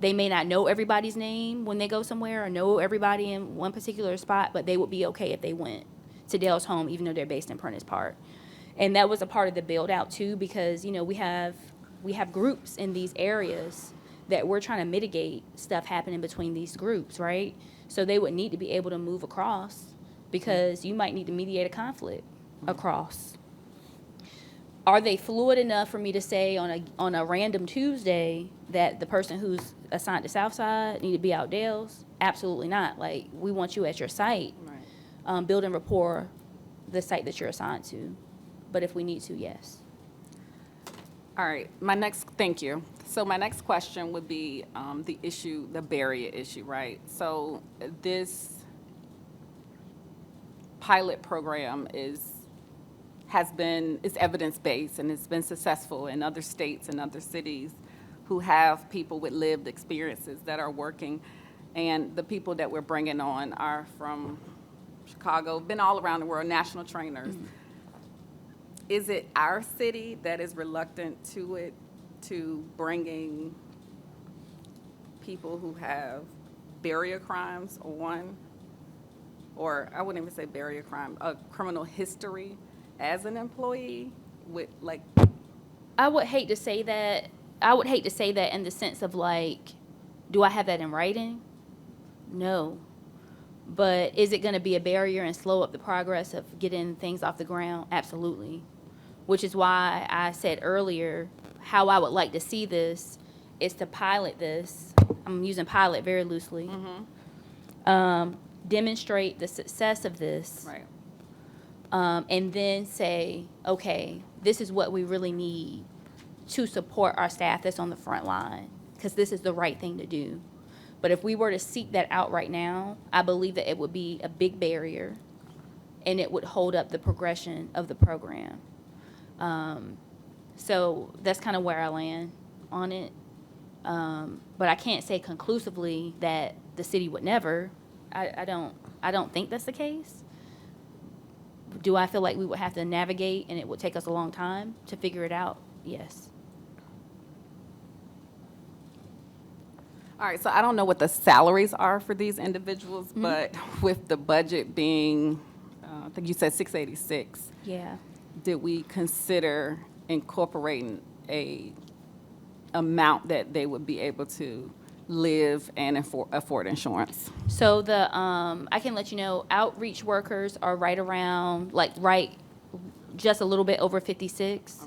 [SPEAKER 5] they may not know everybody's name when they go somewhere or know everybody in one particular spot, but they would be okay if they went to Dale's home, even though they're based in Prentice Park. And that was a part of the build out too, because, you know, we have groups in these areas that we're trying to mitigate stuff happening between these groups, right? So they would need to be able to move across, because you might need to mediate a conflict across. Are they fluid enough for me to say on a random Tuesday that the person who's assigned to Southside need to be out Dale's? Absolutely not. Like, we want you at your site,
[SPEAKER 8] Right.
[SPEAKER 5] building rapport, the site that you're assigned to. But if we need to, yes.
[SPEAKER 8] All right, thank you. So my next question would be the barrier issue, right? So this pilot program is evidence-based, and it's been successful in other states and other cities who have people with lived experiences that are working. And the people that we're bringing on are from Chicago, been all around the world, national trainers. Is it our city that is reluctant to bringing people who have barrier crimes on, or I wouldn't even say barrier crime, a criminal history as an employee with, like?
[SPEAKER 5] I would hate to say that. I would hate to say that in the sense of, like, do I have that in writing? No. But is it going to be a barrier and slow up the progress of getting things off the ground? Absolutely. Which is why I said earlier, how I would like to see this is to pilot this. I'm using pilot very loosely. Demonstrate the success of this.
[SPEAKER 8] Right.
[SPEAKER 5] And then say, okay, this is what we really need to support our staff that's on the front line, because this is the right thing to do. But if we were to seek that out right now, I believe that it would be a big barrier, and it would hold up the progression of the program. So that's kind of where I land on it. But I can't say conclusively that the city would never. I don't think that's the case. Do I feel like we would have to navigate and it would take us a long time to figure it out? Yes.
[SPEAKER 8] All right, so I don't know what the salaries are for these individuals, but with the budget being, I think you said 686,
[SPEAKER 5] Yeah.
[SPEAKER 8] did we consider incorporating a amount that they would be able to live and afford insurance?
[SPEAKER 5] So I can let you know, outreach workers are right around, just a little bit over 56,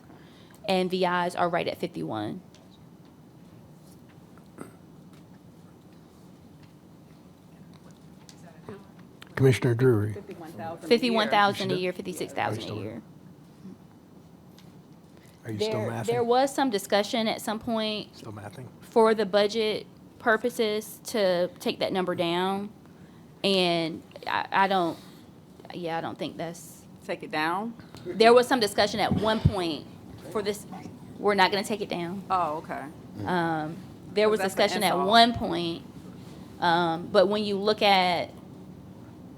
[SPEAKER 5] and VIs are right at 51.
[SPEAKER 1] Commissioner Drury.
[SPEAKER 5] 51,000 a year, 56,000 a year.
[SPEAKER 1] Are you still mathing?
[SPEAKER 5] There was some discussion at some point
[SPEAKER 1] Still mathing?
[SPEAKER 5] for the budget purposes to take that number down, and I don't think that's,
[SPEAKER 8] Take it down?
[SPEAKER 5] there was some discussion at one point for this, we're not gonna take it down.
[SPEAKER 8] Oh, okay.
[SPEAKER 5] There was
[SPEAKER 8] That's an
[SPEAKER 5] discussion at
[SPEAKER 8] insult.
[SPEAKER 5] one point, but when you look at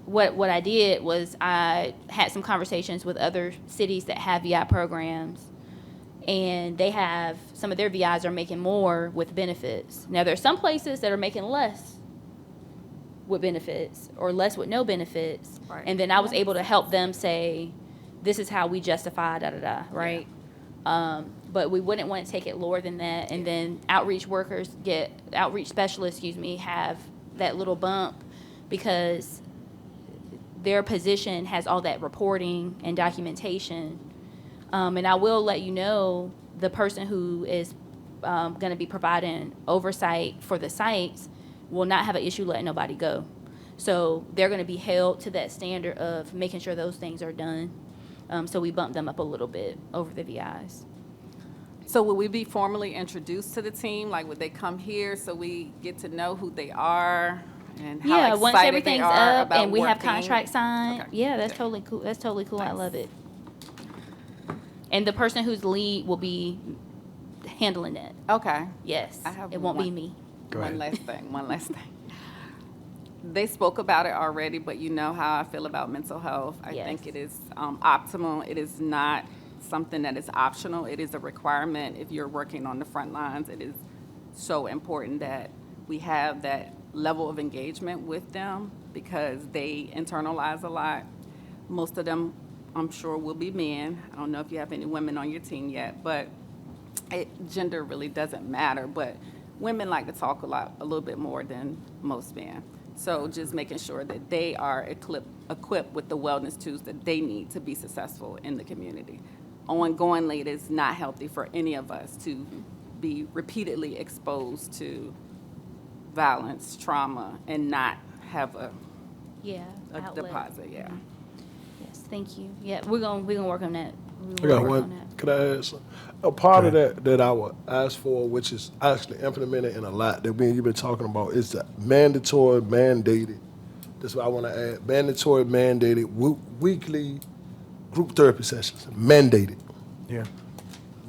[SPEAKER 5] what I did was I had some conversations with other cities that have VI programs, and they have, some of their VIs are making more with benefits. Now, there's some places that are making less with benefits or less with no benefits.
[SPEAKER 8] Right.
[SPEAKER 5] And then I was able to help them say, this is how we justify da-da-da, right? But we wouldn't want to take it lower than that. And then outreach specialists, have that little bump because their position has all that reporting and documentation. And I will let you know, the person who is going to be providing oversight for the sites will not have an issue letting nobody go. So they're going to be held to that standard of making sure those things are done. So we bumped them up a little bit over the VIs.
[SPEAKER 8] So will we be formally introduced to the team? Like, would they come here so we get to know who they are and how
[SPEAKER 5] Yeah,
[SPEAKER 8] excited
[SPEAKER 5] once
[SPEAKER 8] they
[SPEAKER 5] everything's
[SPEAKER 8] are
[SPEAKER 5] up
[SPEAKER 8] about
[SPEAKER 5] and we have
[SPEAKER 8] working?
[SPEAKER 5] contracts signed,
[SPEAKER 8] Okay.
[SPEAKER 5] yeah, that's totally cool. That's totally cool. I love it. And the person who's the lead will be handling that.
[SPEAKER 8] Okay.
[SPEAKER 5] Yes,
[SPEAKER 8] I have
[SPEAKER 5] it won't be
[SPEAKER 8] one-
[SPEAKER 5] me.
[SPEAKER 1] Go
[SPEAKER 8] One
[SPEAKER 1] ahead.
[SPEAKER 8] last thing. They spoke about it already, but you know how I feel about mental health. I
[SPEAKER 5] Yes.
[SPEAKER 8] think it is optimal. It is not something that is optional. It is a requirement if you're working on the front lines. It is so important that we have that level of engagement with them because they internalize a lot. Most of them, I'm sure, will be men. I don't know if you have any women on your team yet, but gender really doesn't matter. But women like to talk a little bit more than most men. So just making sure that they are equipped with the wellness tools that they need to be successful in the community. Ongoingly, it is not healthy for any of us to be repeatedly exposed to violence, trauma, and not have a
[SPEAKER 5] Yeah, outlet.
[SPEAKER 8] deposit. Yeah.
[SPEAKER 5] Yes, thank you. Yeah, we're gonna work on that.
[SPEAKER 3] I got one. Could I add something? A part of that I would ask for, which is actually implemented in a lot that you've been talking about, is the mandatory, mandated. That's what I want to add. Mandatory, mandated weekly group therapy sessions. Mandated.
[SPEAKER 1] Yeah.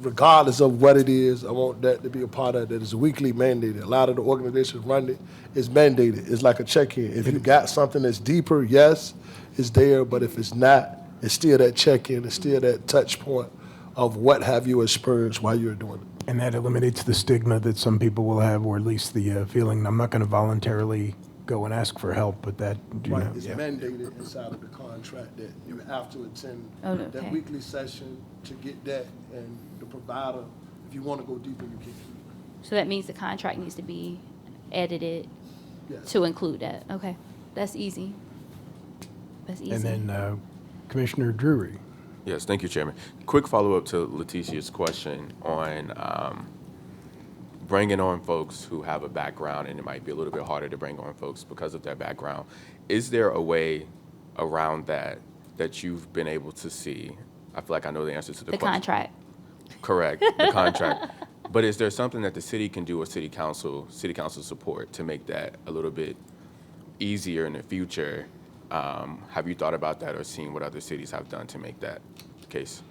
[SPEAKER 3] Regardless of what it is, I want that to be a part of it. That is weekly mandated. A lot of the organizations run it. It's mandated. It's like a check-in. If you got something that's deeper, yes, it's there. But if it's not, it's still that check-in. It's still that touch point of what have you experienced while you're doing it.
[SPEAKER 1] And that eliminates the stigma that some people will have, or at least the feeling, I'm not going to voluntarily go and ask for help, but that,
[SPEAKER 3] Right, it's mandated inside of the contract that you have to attend
[SPEAKER 5] Oh, okay.
[SPEAKER 3] that weekly session to get that, and the provider, if you want to go deeper, you can.
[SPEAKER 5] So that means the contract needs to be edited
[SPEAKER 3] Yes.
[SPEAKER 5] to include that. Okay, that's easy. That's easy.
[SPEAKER 1] And then Commissioner Drury.
[SPEAKER 7] Yes, thank you, Chairman. Quick follow-up to Leticia's question on bringing on folks who have a background, and it might be a little bit harder to bring on folks because of their background. Is there a way around that you've been able to see? I feel like I know the answer to the
[SPEAKER 5] The
[SPEAKER 7] question.
[SPEAKER 5] contract.
[SPEAKER 7] Correct, the contract. But is there something that the city can do, or city council support, to make that a little bit easier in the future? Have you thought about that or seen what other cities have done to make that the case?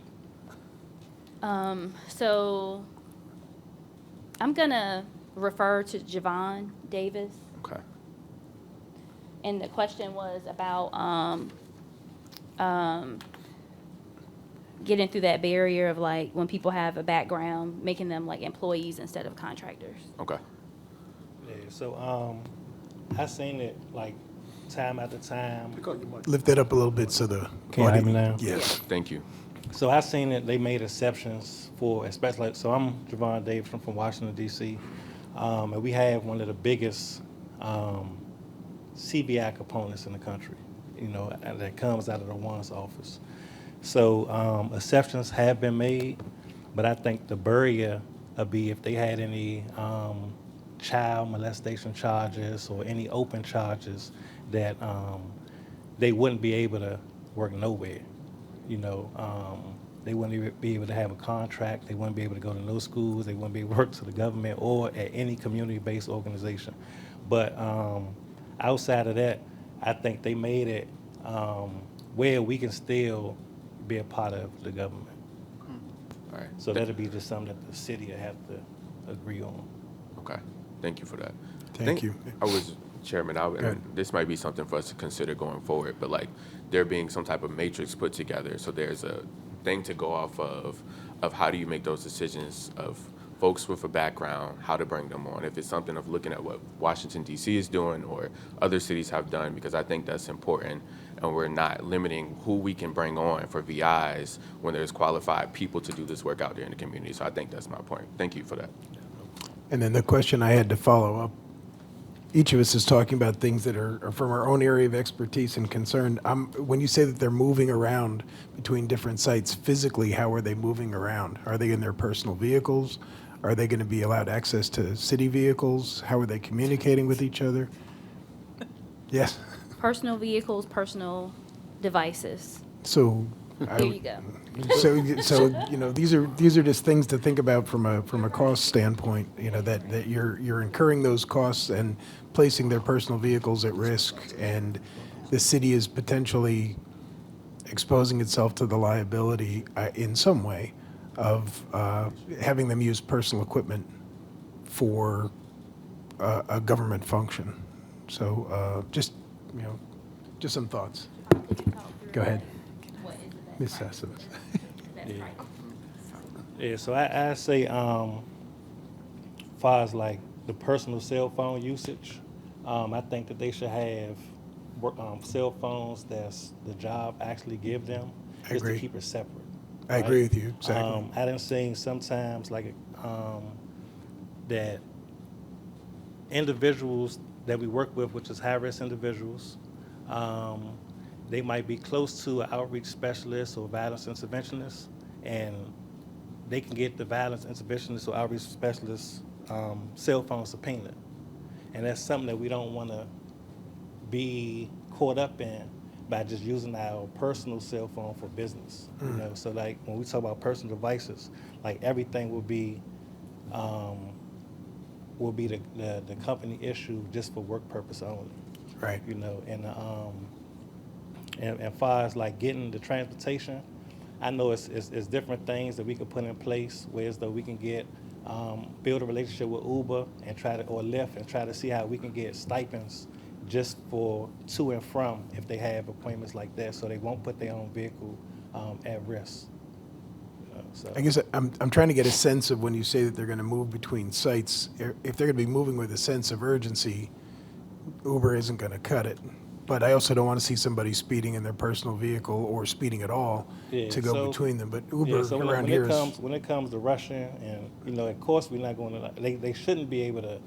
[SPEAKER 5] So I'm gonna refer to Javon Davis.
[SPEAKER 7] Okay.
[SPEAKER 5] And the question was about getting through that barrier of like when people have a background, making them like employees instead of contractors.
[SPEAKER 7] Okay.
[SPEAKER 9] Yeah, so I seen it like time after time.
[SPEAKER 1] Lift that up a little bit so the.
[SPEAKER 9] Can you hear me now?
[SPEAKER 1] Yes.
[SPEAKER 7] Thank you.
[SPEAKER 9] So I seen it. They made exceptions for, especially. So I'm Javon Davis from Washington D.C. And we have one of the biggest CBI components in the country. You know, and that comes out of the WANS office. So exceptions have been made, but I think the barrier would be if they had any child molestation charges or any open charges that they wouldn't be able to work nowhere. You know, They wouldn't be able to have a contract. They wouldn't be able to go to no schools. They wouldn't be able to work to the government or at any community-based organization. But outside of that, I think they made it where we can still be a part of the government.
[SPEAKER 7] All right.
[SPEAKER 9] So that'll be just something that the city will have to agree on.
[SPEAKER 7] Okay, thank you for that.
[SPEAKER 1] Thank you.
[SPEAKER 7] Chairman, and this might be something for us to consider going forward, but like there being some type of matrix put together, so there's a thing to go off of how do you make those decisions of folks with a background, how to bring them on, if it's something of looking at what Washington DC is doing or other cities have done, because I think that's important, and we're not limiting who we can bring on for VIs when there's qualified people to do this work out there in the community. So I think that's my point. Thank you for that.
[SPEAKER 1] And then the question I had to follow up, each of us is talking about things that are from our own area of expertise and concern. When you say that they're moving around between different sites, physically, how are they moving around? Are they in their personal vehicles? Are they going to be allowed access to city vehicles? How are they communicating with each other? Yes?
[SPEAKER 5] Personal vehicles, personal devices.
[SPEAKER 1] So.
[SPEAKER 5] There you go.
[SPEAKER 1] So these are just things to think about from a cost standpoint. That you're incurring those costs and placing their personal vehicles at risk, and the city is potentially exposing itself to the liability in some way of having them use personal equipment for a government function. So just some thoughts. Go ahead. Ms. Sassoon.
[SPEAKER 9] Yeah, so I say, far as like the personal cell phone usage, I think that they should have cell phones that's the job actually give them,
[SPEAKER 1] I
[SPEAKER 9] just
[SPEAKER 1] agree.
[SPEAKER 9] to keep it separate.
[SPEAKER 1] I agree with you, exactly.
[SPEAKER 9] I done seen sometimes like that individuals that we work with, which is high-risk individuals, they might be close to an outreach specialist or violence interventionist, and they can get the violence interventionist or outreach specialist cell phone subpoena. And that's something that we don't want to be caught up in by just using our personal cell phone for business. So like when we talk about personal devices, like everything will be the company issue just for work purpose only.
[SPEAKER 1] Right.
[SPEAKER 9] And far as like getting the transportation, I know it's different things that we could put in place, whereas though we can get build a relationship with Uber and or Lyft and try to see how we can get stipends just for to and from if they have appointments like that, so they won't put their own vehicle at risk. So.
[SPEAKER 1] I guess I'm trying to get a sense of when you say that they're going to move between sites. If they're going to be moving with a sense of urgency, Uber isn't going to cut it. But I also don't want to see somebody speeding in their personal vehicle or speeding at all to go between them. But Uber around here is...
[SPEAKER 9] When it comes to rushing, and, of course we're not going to... They shouldn't be able to,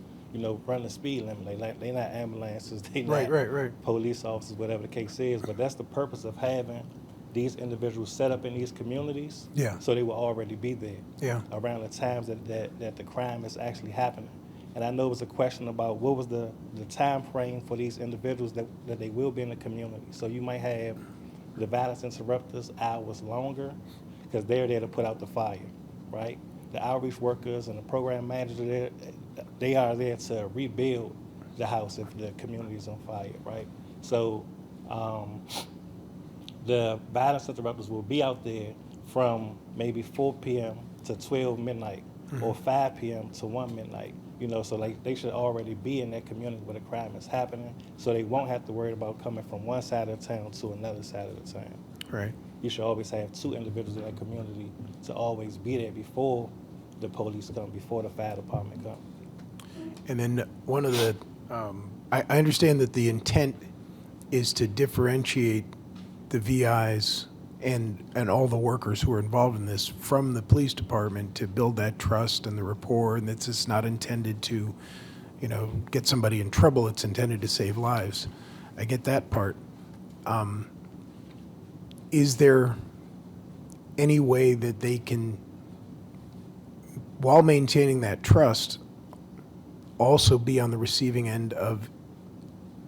[SPEAKER 9] run the speed limit. They're not ambulances. They're not police officers, whatever the case is. But that's the purpose of having these individuals set up in these communities.
[SPEAKER 1] Yeah.
[SPEAKER 9] So they will already be there.
[SPEAKER 1] Yeah.
[SPEAKER 9] Around the times that the crime is actually happening. And I know it was a question about what was the time frame for these individuals that they will be in the community. So you might have the violence interrupters hours longer because they're there to put out the fire, right? The outreach workers and the program managers, they are there to rebuild the house if the community is on fire, right? So the violence interrupters will be out there from maybe 4 p.m. to 12 midnight or 5 p.m. to 1 midnight. So like they should already be in that community where the crime is happening, so they won't have to worry about coming from one side of the town to another side of the town.
[SPEAKER 1] Right.
[SPEAKER 9] You should always have two individuals in that community to always be there before the police come, before the fire department come.
[SPEAKER 1] And then one of the, I understand that the intent is to differentiate the VIs and all the workers who are involved in this from the police department to build that trust and the rapport, and that it's not intended to, get somebody in trouble. It's intended to save lives. I get that part. Is there any way that they can, while maintaining that trust, also be on the receiving end of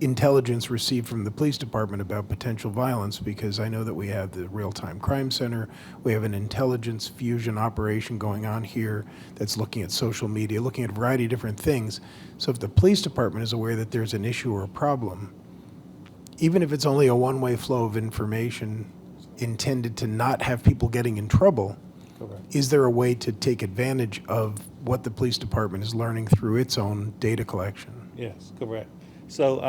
[SPEAKER 1] intelligence received from the police department about potential violence, because I know that we have the real-time crime center, we have an intelligence fusion operation going on here that's looking at social media, looking at a variety of different things. So if the police department is aware that there's an issue or a problem, even if it's only a one-way flow of information intended to not have people getting in trouble,
[SPEAKER 9] Correct.
[SPEAKER 1] is there a way to take advantage of what the police department is learning through its own data collection?
[SPEAKER 9] Yes, correct. So,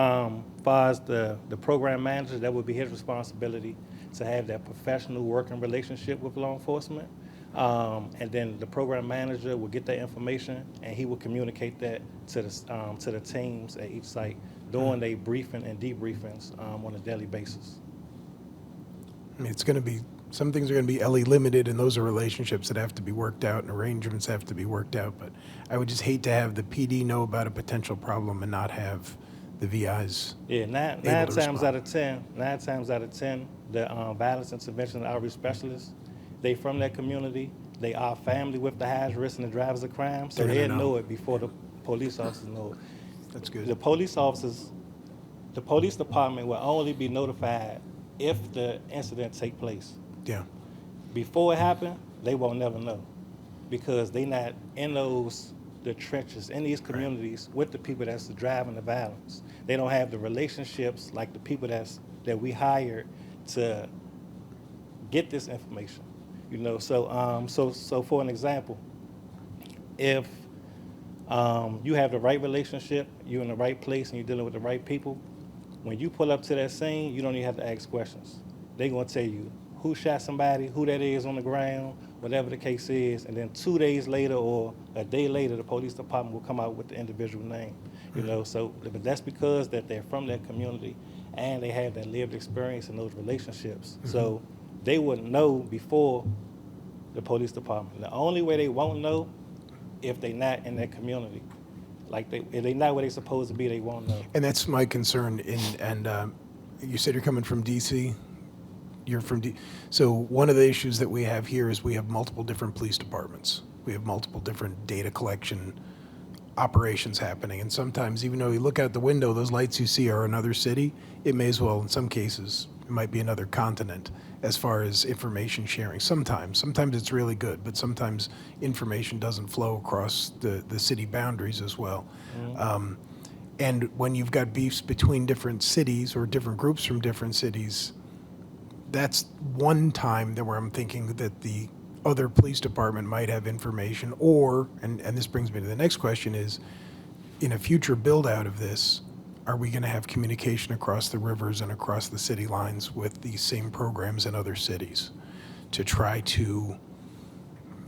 [SPEAKER 9] far as the program manager, that would be his responsibility to have that professional working relationship with law enforcement. And then the program manager will get that information and he will communicate that to the teams at each site doing their briefing and debriefings on a daily basis.
[SPEAKER 1] I mean, it's going to be, some things are going to be LE limited, and those are relationships that have to be worked out and arrangements have to be worked out. But I would just hate to have the PD know about a potential problem and not have the VIs.
[SPEAKER 9] Yeah, nine
[SPEAKER 1] able to
[SPEAKER 9] times out
[SPEAKER 1] respond.
[SPEAKER 9] of 10, the violence intervention and outreach specialists, they from that community, they are family with the highest risk and the drivers of crime, so
[SPEAKER 1] They're
[SPEAKER 9] they
[SPEAKER 1] gonna
[SPEAKER 9] know
[SPEAKER 1] know.
[SPEAKER 9] it before the police officers know it.
[SPEAKER 1] That's good.
[SPEAKER 9] The police department will only be notified if the incident take place.
[SPEAKER 1] Yeah.
[SPEAKER 9] Before it happened, they won't never know because they not in the trenches, in these communities with the people that's driving the violence. They don't have the relationships like the people that we hired to get this information. You know, so for an example, if you have the right relationship, you're in the right place, and you're dealing with the right people, when you pull up to that scene, you don't even have to ask questions. They're going to tell you who shot somebody, who that is on the ground, whatever the case is, and then 2 days later or a day later, the police department will come out with the individual name. You know, so but that's because that they're from that community and they have that lived experience in those relationships. So they wouldn't know before the police department. The only way they won't know if they're not in that community. Like if they're not where they're supposed to be, they won't know.
[SPEAKER 1] And that's my concern. You said you're coming from DC. You're from So one of the issues that we have here is we have multiple different police departments. We have multiple different data collection operations happening. And sometimes, even though you look out the window, those lights you see are another city, it may as well, in some cases, it might be another continent as far as information sharing. Sometimes it's really good, but sometimes information doesn't flow across the city boundaries as well. And when you've got beefs between different cities or different groups from different cities, that's one time that where I'm thinking that the other police department might have information, or, and this brings me to the next question, is in a future build out of this, are we going to have communication across the rivers and across the city lines with these same programs in other cities to try to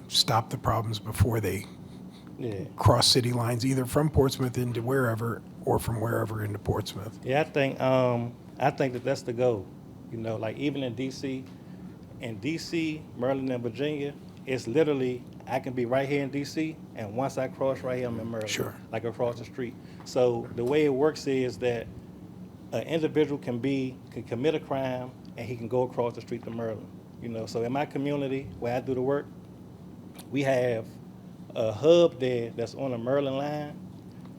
[SPEAKER 1] stop the problems before they cross city lines, either from Portsmouth into wherever or from wherever into Portsmouth?
[SPEAKER 9] Yeah, I think that's the goal. You know, like even in DC, Maryland, and Virginia, it's literally I can be right here in DC, and once I cross right here, I'm in Maryland.
[SPEAKER 1] Sure.
[SPEAKER 9] Like across the street. So the way it works is that an individual can commit a crime, and he can go across the street to Maryland. You know, so in my community where I do the work, we have a hub there that's on the Maryland line,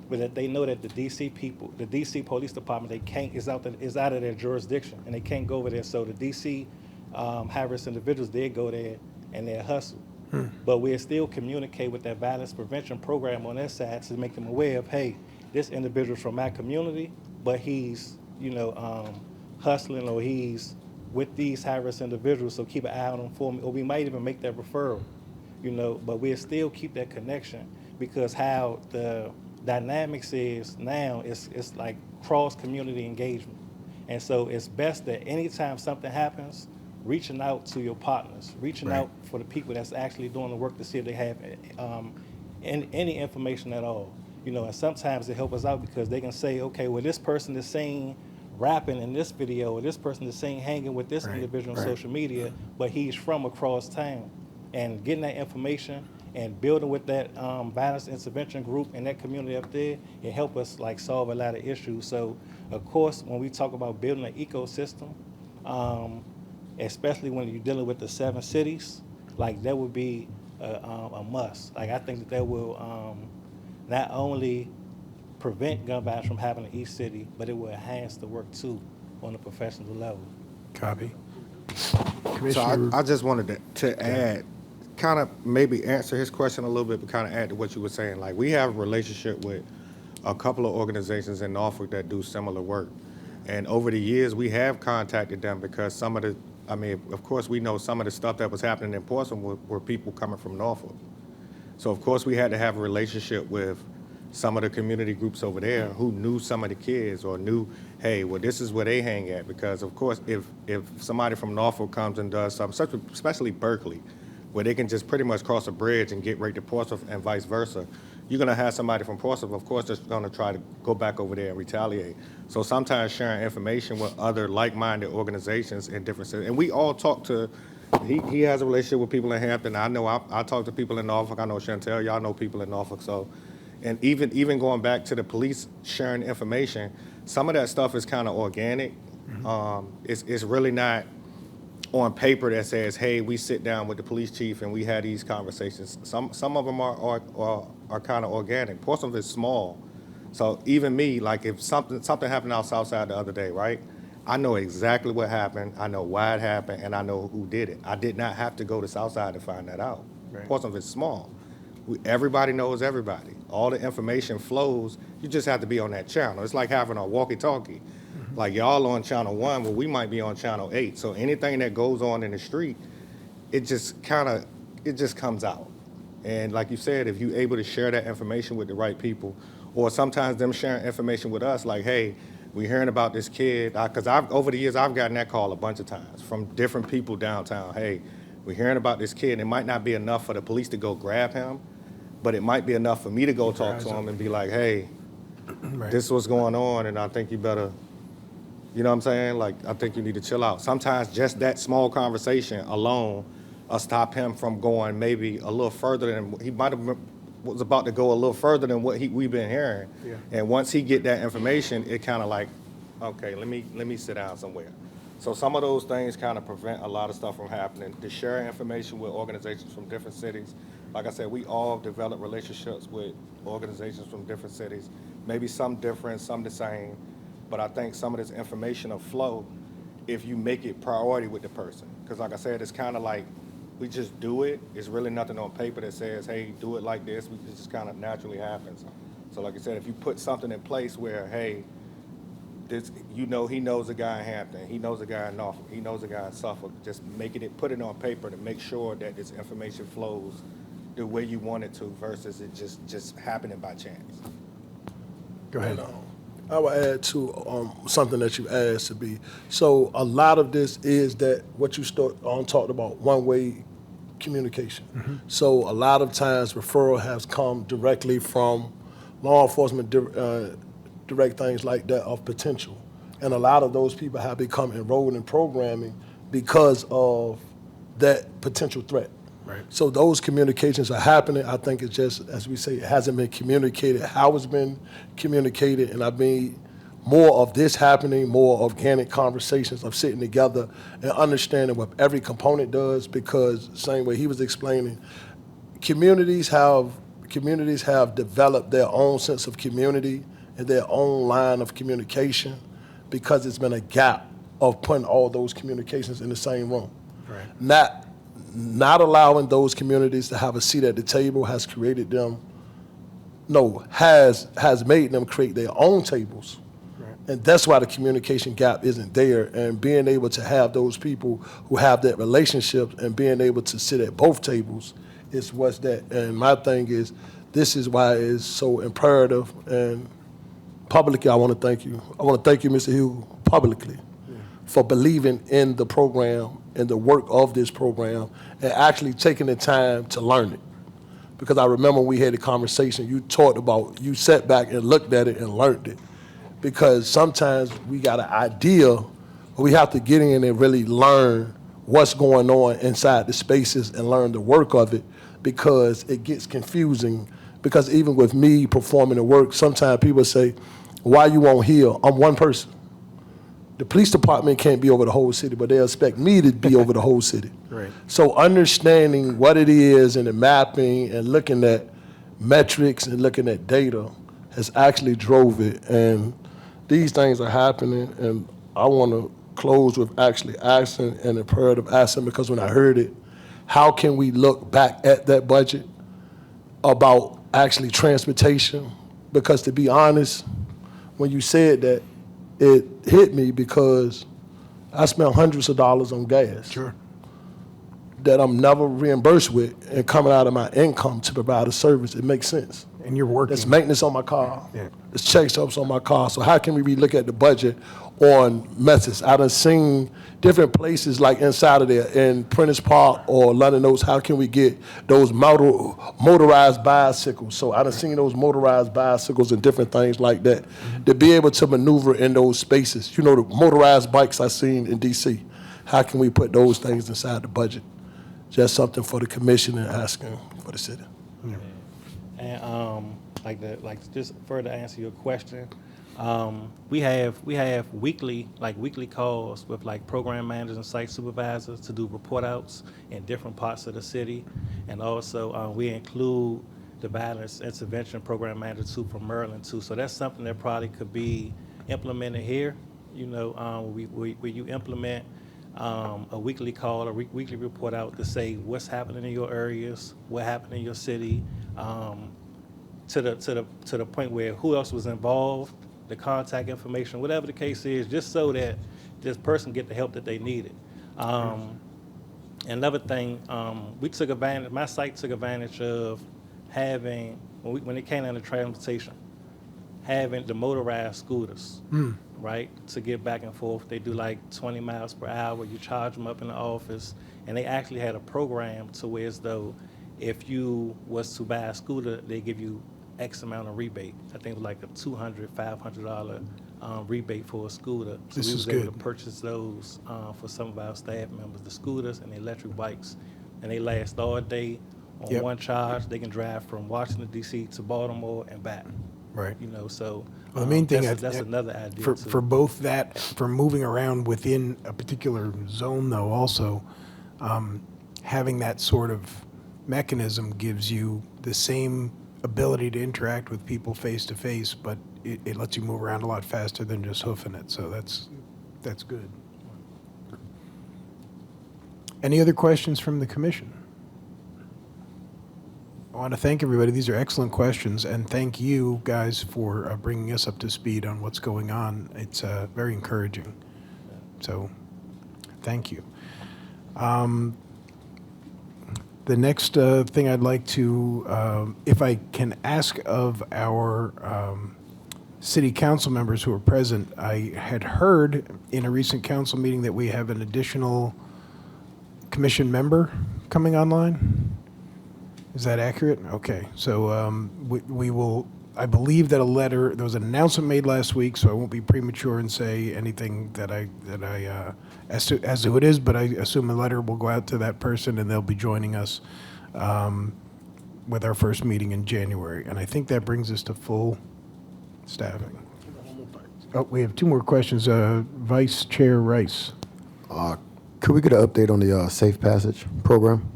[SPEAKER 9] but that they know that the DC people, the DC Police Department, they can't is out of their jurisdiction, and they can't go over there. So the DC high-risk individuals, they go there and they hustle. But we'll still communicate with that violence prevention program on their side to make them aware of, hey, this individual's from my community, but he's, hustling, or he's with these high-risk individuals, so keep an eye on them for me. Or we might even make that referral, but we'll still keep that connection, because how the dynamics is now, it's like cross-community engagement. And so it's best that anytime something happens, reaching out to your partners, reaching out for the people that's actually doing the work to see if they have any information at all. And sometimes they help us out because they can say, okay, well, this person is seen rapping in this video, or this person is seen hanging with this individual on social media, but he's from across town. And getting that information and building with that violence intervention group in that community up there, it help us like solve a lot of issues. So, of course, when we talk about building an ecosystem, especially when you're dealing with the 7 cities, like that would be a must. Like I think that will not only prevent gun violence from happening in each city, but it will enhance the work too on a professional level.
[SPEAKER 1] Copy.
[SPEAKER 2] So
[SPEAKER 1] Commissioner,
[SPEAKER 2] I just wanted to add, kind of maybe answer his question a little bit, but kind of add to what you were saying. Like, we have a relationship with a couple of organizations in Norfolk that do similar work. And over the years, we have contacted them because some of the, I mean, of course, we know some of the stuff that was happening in Portsmouth were people coming from Norfolk. So of course, we had to have a relationship with some of the community groups over there who knew some of the kids or knew, hey, well, this is where they hang at. Because of course, if somebody from Norfolk comes and does something, especially Berkeley, where they can just pretty much cross a bridge and get right to Portsmouth and vice versa, you're gonna have somebody from Portsmouth, of course, that's gonna try to go back over there and retaliate. So sometimes sharing information with other like-minded organizations in different cities, and we all talk to, he has a relationship with people in Hampton. I know I talk to people in Norfolk. I know Chantel, y'all know people in Norfolk. So, and even going back to the police sharing information, some of that stuff is kind of organic. It's really not on paper that says, hey, we sit down with the police chief and we had these conversations. Some of them are kind of organic. Portsmouth is small. So even me, like if something happened out Southside the other day, right? I know exactly what happened, I know why it happened, and I know who did it. I did not have to go to Southside to find that out.
[SPEAKER 1] Right.
[SPEAKER 2] Portsmouth is small. Everybody knows everybody. All the information flows, you just have to be on that channel. It's like having a walkie-talkie. Like y'all on channel 1, well, we might be on channel 8. So anything that goes on in the street, it just comes out. And like you said, if you're able to share that information with the right people, or sometimes them sharing information with us, like, hey, we're hearing about this kid, because over the years, I've gotten that call a bunch of times from different people downtown. Hey, we're hearing about this kid. It might not be enough for the police to go grab him, but it might be enough for me to go talk to him and be like, hey, this is what's going on, and I think you better, you know what I'm saying? Like, I think you need to chill out. Sometimes just that small conversation alone will stop him from going maybe a little further than, he might have was about to go a little further than what we've been hearing. Yeah. And once he get that information, it kind of like, okay, let me sit down somewhere. So some of those things kind of prevent a lot of stuff from happening. To share information with organizations from different cities. Like I said, we all develop relationships with organizations from different cities. Maybe some different, some the same. But I think some of this information will flow if you make it priority with the person. Because like I said, it's kind of like, we just do it. It's really nothing on paper that says, hey, do it like this. It just kind of naturally happens. So like I said, if you put something in place where, hey, this, you know, he knows a guy in Hampton, he knows a guy in Norfolk, he knows a guy in Suffolk, just put it on paper to make sure that this information flows the way you want it to versus it just happening by chance.
[SPEAKER 1] go ahead.
[SPEAKER 3] I will add to something that you asked to be. So a lot of this is that what you talked about, one-way communication. So a lot of times referral has come directly from law enforcement, direct things like that of potential. And a lot of those people have become enrolled in programming because of that potential threat.
[SPEAKER 1] Right.
[SPEAKER 3] So those communications are happening. I think it's just, as we say, it hasn't been communicated how it's been communicated. And I mean, more of this happening, more organic conversations of sitting together and understanding what every component does, because the same way he was explaining, communities have developed their own sense of community and their own line of communication because it's been a gap of putting all those communications in the same room.
[SPEAKER 1] Right.
[SPEAKER 3] Not allowing those communities to have a seat at the table has made them create their own tables.
[SPEAKER 1] Right.
[SPEAKER 3] And that's why the communication gap isn't there. And being able to have those people who have that relationship and being able to sit at both tables is what's that. And my thing is, this is why it's so imperative. And publicly, I want to thank you. I want to thank you, Mr. Hugh, publicly, for believing in the program and the work of this program and actually taking the time to learn it. Because I remember we had a conversation, you sat back and looked at it and learned it. Because sometimes we got an idea, but we have to get in and really learn what's going on inside the spaces and learn the work of it, because it gets confusing. Because even with me performing the work, sometimes people say, why you won't heal? I'm one person. The police department can't be over the whole city, but they expect me to be over the whole city.
[SPEAKER 1] Right.
[SPEAKER 3] So understanding what it is and the mapping and looking at metrics and looking at data has actually drove it. And these things are happening, and I want to close with actually asking an imperative asking, because when I heard it, how can we look back at that budget about actually transportation? Because to be honest, when you said that, it hit me because I spent hundreds of dollars on gas.
[SPEAKER 1] Sure.
[SPEAKER 3] That I'm never reimbursed with, and coming out of my income to provide a service. It makes sense.
[SPEAKER 1] And you're working.
[SPEAKER 3] There's maintenance on my car.
[SPEAKER 1] Yeah.
[SPEAKER 3] There's check stubs on my car. So how can we relook at the budget on methods? I done seen different places like inside of there in Prentice Park or London Oaks. How can we get those motorized bicycles? So I done seen those motorized bicycles and different things like that to be able to maneuver in those spaces. You know, the motorized bikes I seen in DC. How can we put those things inside the budget? Just something for the commission and asking for the city.
[SPEAKER 9] And just further answer your question, we have weekly calls with like program managers and site supervisors to do report outs in different parts of the city, and also we include the violence intervention program manager too from Maryland too. So that's something that probably could be implemented here. You know, where you implement a weekly call, a weekly report out to say what's happening in your areas, what happened in your city, to the point where who else was involved, the contact information, whatever the case is, just so that this person get the help that they needed. Another thing, my site took advantage of having, when it came down to transportation, having the motorized scooters, right, to get back and forth. They do like 20 miles per hour. You charge them up in the office, and they actually had a program to where as though if you was to buy a scooter, they give you X amount of rebate. I think it was like a $200, $500 rebate for a scooter. So
[SPEAKER 1] This
[SPEAKER 9] we
[SPEAKER 1] is
[SPEAKER 9] was able
[SPEAKER 1] good.
[SPEAKER 9] to purchase those for some of our staff members, the scooters and the electric bikes, and they last all day on
[SPEAKER 1] Yep.
[SPEAKER 9] one charge. They can drive from Washington D.C. to Baltimore and back.
[SPEAKER 1] Right.
[SPEAKER 9] You know, so
[SPEAKER 1] Well, the main thing
[SPEAKER 9] that's another idea
[SPEAKER 1] for
[SPEAKER 9] too.
[SPEAKER 1] for both that, for moving around within a particular zone, though, also having that sort of mechanism gives you the same ability to interact with people face to face, but it lets you move around a lot faster than just hoofing it. So that's good. Any other questions from the commission? I want to thank everybody. These are excellent questions, and thank you guys for bringing us up to speed on what's going on. It's very encouraging. So, thank you. The next thing I'd like to, if I can ask of our city council members who are present, I had heard in a recent council meeting that we have an additional commission member coming online. Is that accurate? Okay, so we will, I believe that there was an announcement made last week, so I won't be premature and say anything that I as to who it is, but I assume a letter will go out to that person and they'll be joining us with our first meeting in January. And I think that brings us to full staffing. Oh, we have two more questions. Vice Chair Rice.
[SPEAKER 4] Could we get an update on the Safe Passage program?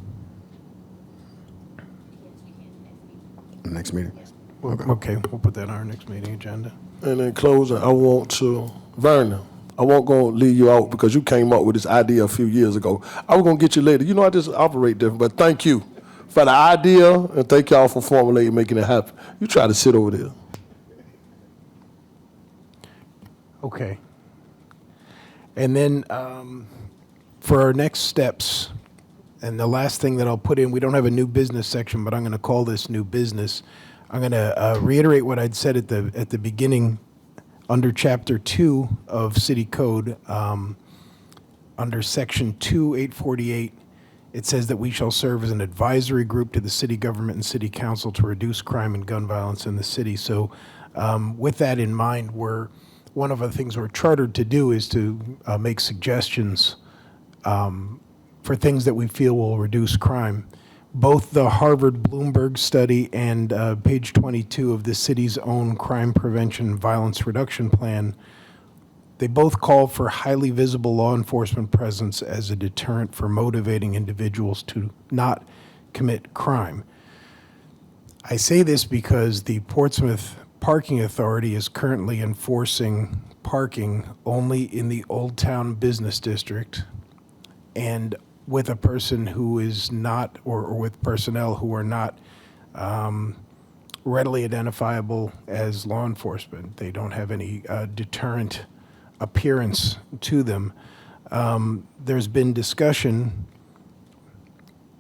[SPEAKER 4] Next meeting.
[SPEAKER 1] Okay, we'll put that on our next meeting agenda.
[SPEAKER 3] And in closing, I want to, Vernon, I won't go leave you out because you came up with this idea a few years ago. I was going to get you later. You know, I just operate different, but thank you for the idea, and thank y'all for formulating, making it happen. You try to sit over there.
[SPEAKER 1] Okay. And then for our next steps, and the last thing that I'll put in, we don't have a new business section, but I'm going to call this new business. I'm going to reiterate what I'd said at the beginning under Chapter 2 of City Code, under Section 2848. It says that we shall serve as an advisory group to the city government and city council to reduce crime and gun violence in the city. So with that in mind, one of the things we're chartered to do is to make suggestions for things that we feel will reduce crime. Both the Harvard Bloomberg study and page 22 of the city's own crime prevention violence reduction plan, they both call for highly visible law enforcement presence as a deterrent for motivating individuals to not commit crime. I say this because the Portsmouth Parking Authority is currently enforcing parking only in the Old Town Business District and with a person who is not, or with personnel who are not readily identifiable as law enforcement. They don't have any deterrent appearance to them. There's been discussion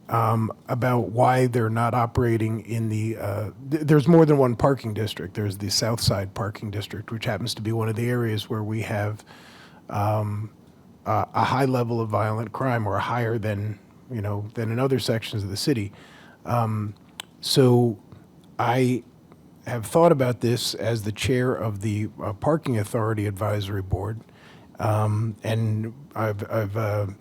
[SPEAKER 1] about why they're not operating in the, there's more than one parking district. There's the South Side Parking District, which happens to be one of the areas where we have a high level of violent crime, or higher than, than in other sections of the city. So I have thought about this as the chair of the Parking Authority Advisory Board, and I've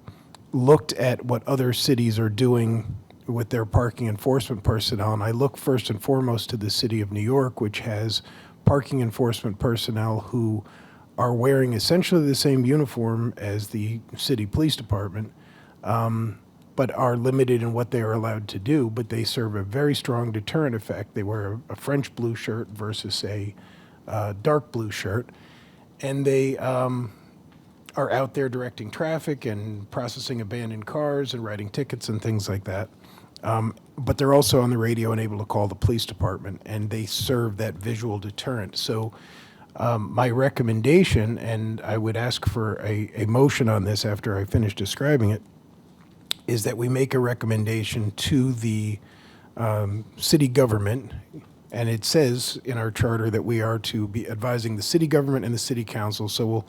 [SPEAKER 1] looked at what other cities are doing with their parking enforcement personnel, and I look first and foremost to the city of New York, which has parking enforcement personnel who are wearing essentially the same uniform as the city police department, but are limited in what they are allowed to do, but they serve a very strong deterrent effect. They wear a French blue shirt versus a dark blue shirt, and they are out there directing traffic and processing abandoned cars and writing tickets and things like that. But they're also on the radio and able to call the police department, and they serve that visual deterrent. So my recommendation, and I would ask for a motion on this after I finish describing it, is that we make a recommendation to the city government, and it says in our charter that we are to be advising the city government and the city council, so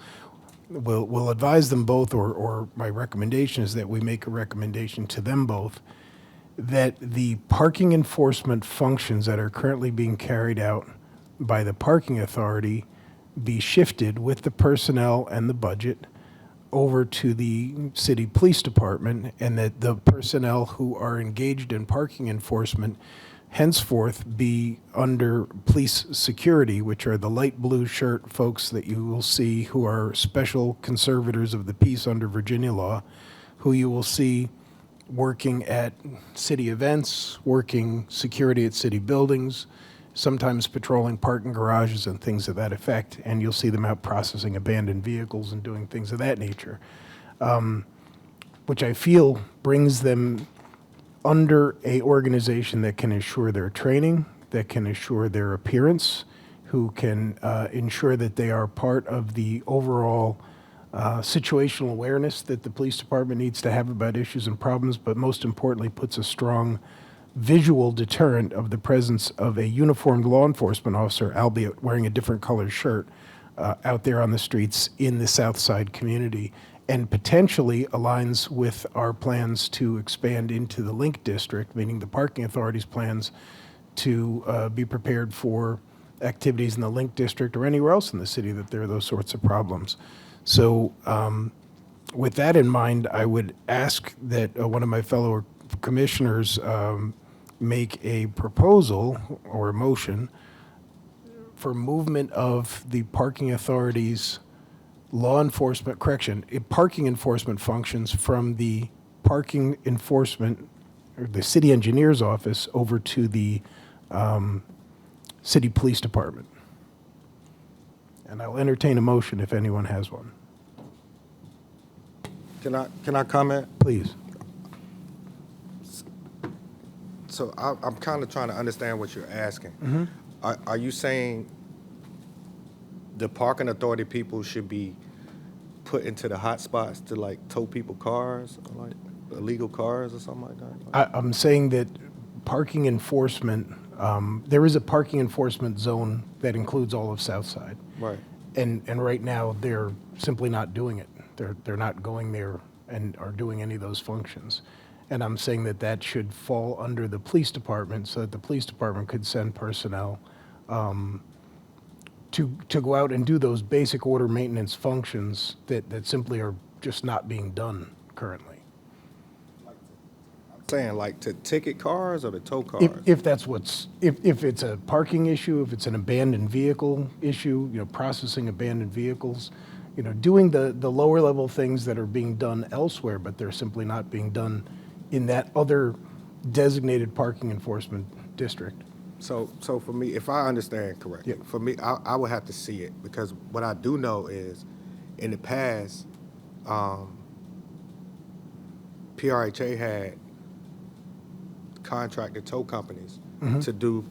[SPEAKER 1] we'll advise them both, or my recommendation is that we make a recommendation to them both, that the parking enforcement functions that are currently being carried out by the parking authority be shifted with the personnel and the budget over to the city police department, and that the personnel who are engaged in parking enforcement henceforth be under police security, which are the light blue shirt folks that you will see who are special conservators of the peace under Virginia law, who you will see working at city events, working security at city buildings, sometimes patrolling parking garages and things of that effect, and you'll see them out processing abandoned vehicles and doing things of that nature, which I feel brings them under a organization that can ensure their training, that can assure their appearance, who can ensure that they are part of the overall situational awareness that the police department needs to have about issues and problems, but most importantly puts a strong visual deterrent of the presence of a uniformed law enforcement officer, albeit wearing a different colored shirt, out there on the streets in the South Side community, and potentially aligns with our plans to expand into the Link District, meaning the parking authority's plans to be prepared for activities in the Link District or anywhere else in the city that there are those sorts of problems. So with that in mind, I would ask that one of my fellow commissioners make a proposal or a motion for movement of the parking authority's law enforcement, parking enforcement functions from the parking enforcement, or the city engineer's office, over to the city police department. And I'll entertain a motion if anyone has one.
[SPEAKER 2] Can I comment?
[SPEAKER 1] Please.
[SPEAKER 2] So I'm kind of trying to understand what you're asking. Are you saying the parking authority people should be put into the hot spots to like tow people cars, or like illegal cars or something like that?
[SPEAKER 1] I'm saying that parking enforcement, there is a parking enforcement zone that includes all of Southside.
[SPEAKER 2] Right.
[SPEAKER 1] And right now, they're simply not doing it. They're not going there and are doing any of those functions. And I'm saying that that should fall under the police department, so that the police department could send personnel to go out and do those basic order maintenance functions that simply are just not being done currently.
[SPEAKER 2] I'm saying like to ticket cars or to tow cars?
[SPEAKER 1] If that's if it's a parking issue, if it's an abandoned vehicle issue, processing abandoned vehicles, doing the lower level things that are being done elsewhere, but they're simply not being done in that other designated parking enforcement district.
[SPEAKER 2] So for me, if I understand correctly,
[SPEAKER 1] Yep.
[SPEAKER 2] for me, I would have to see it because what I do know is, in the past, PRHA had contracted tow companies to do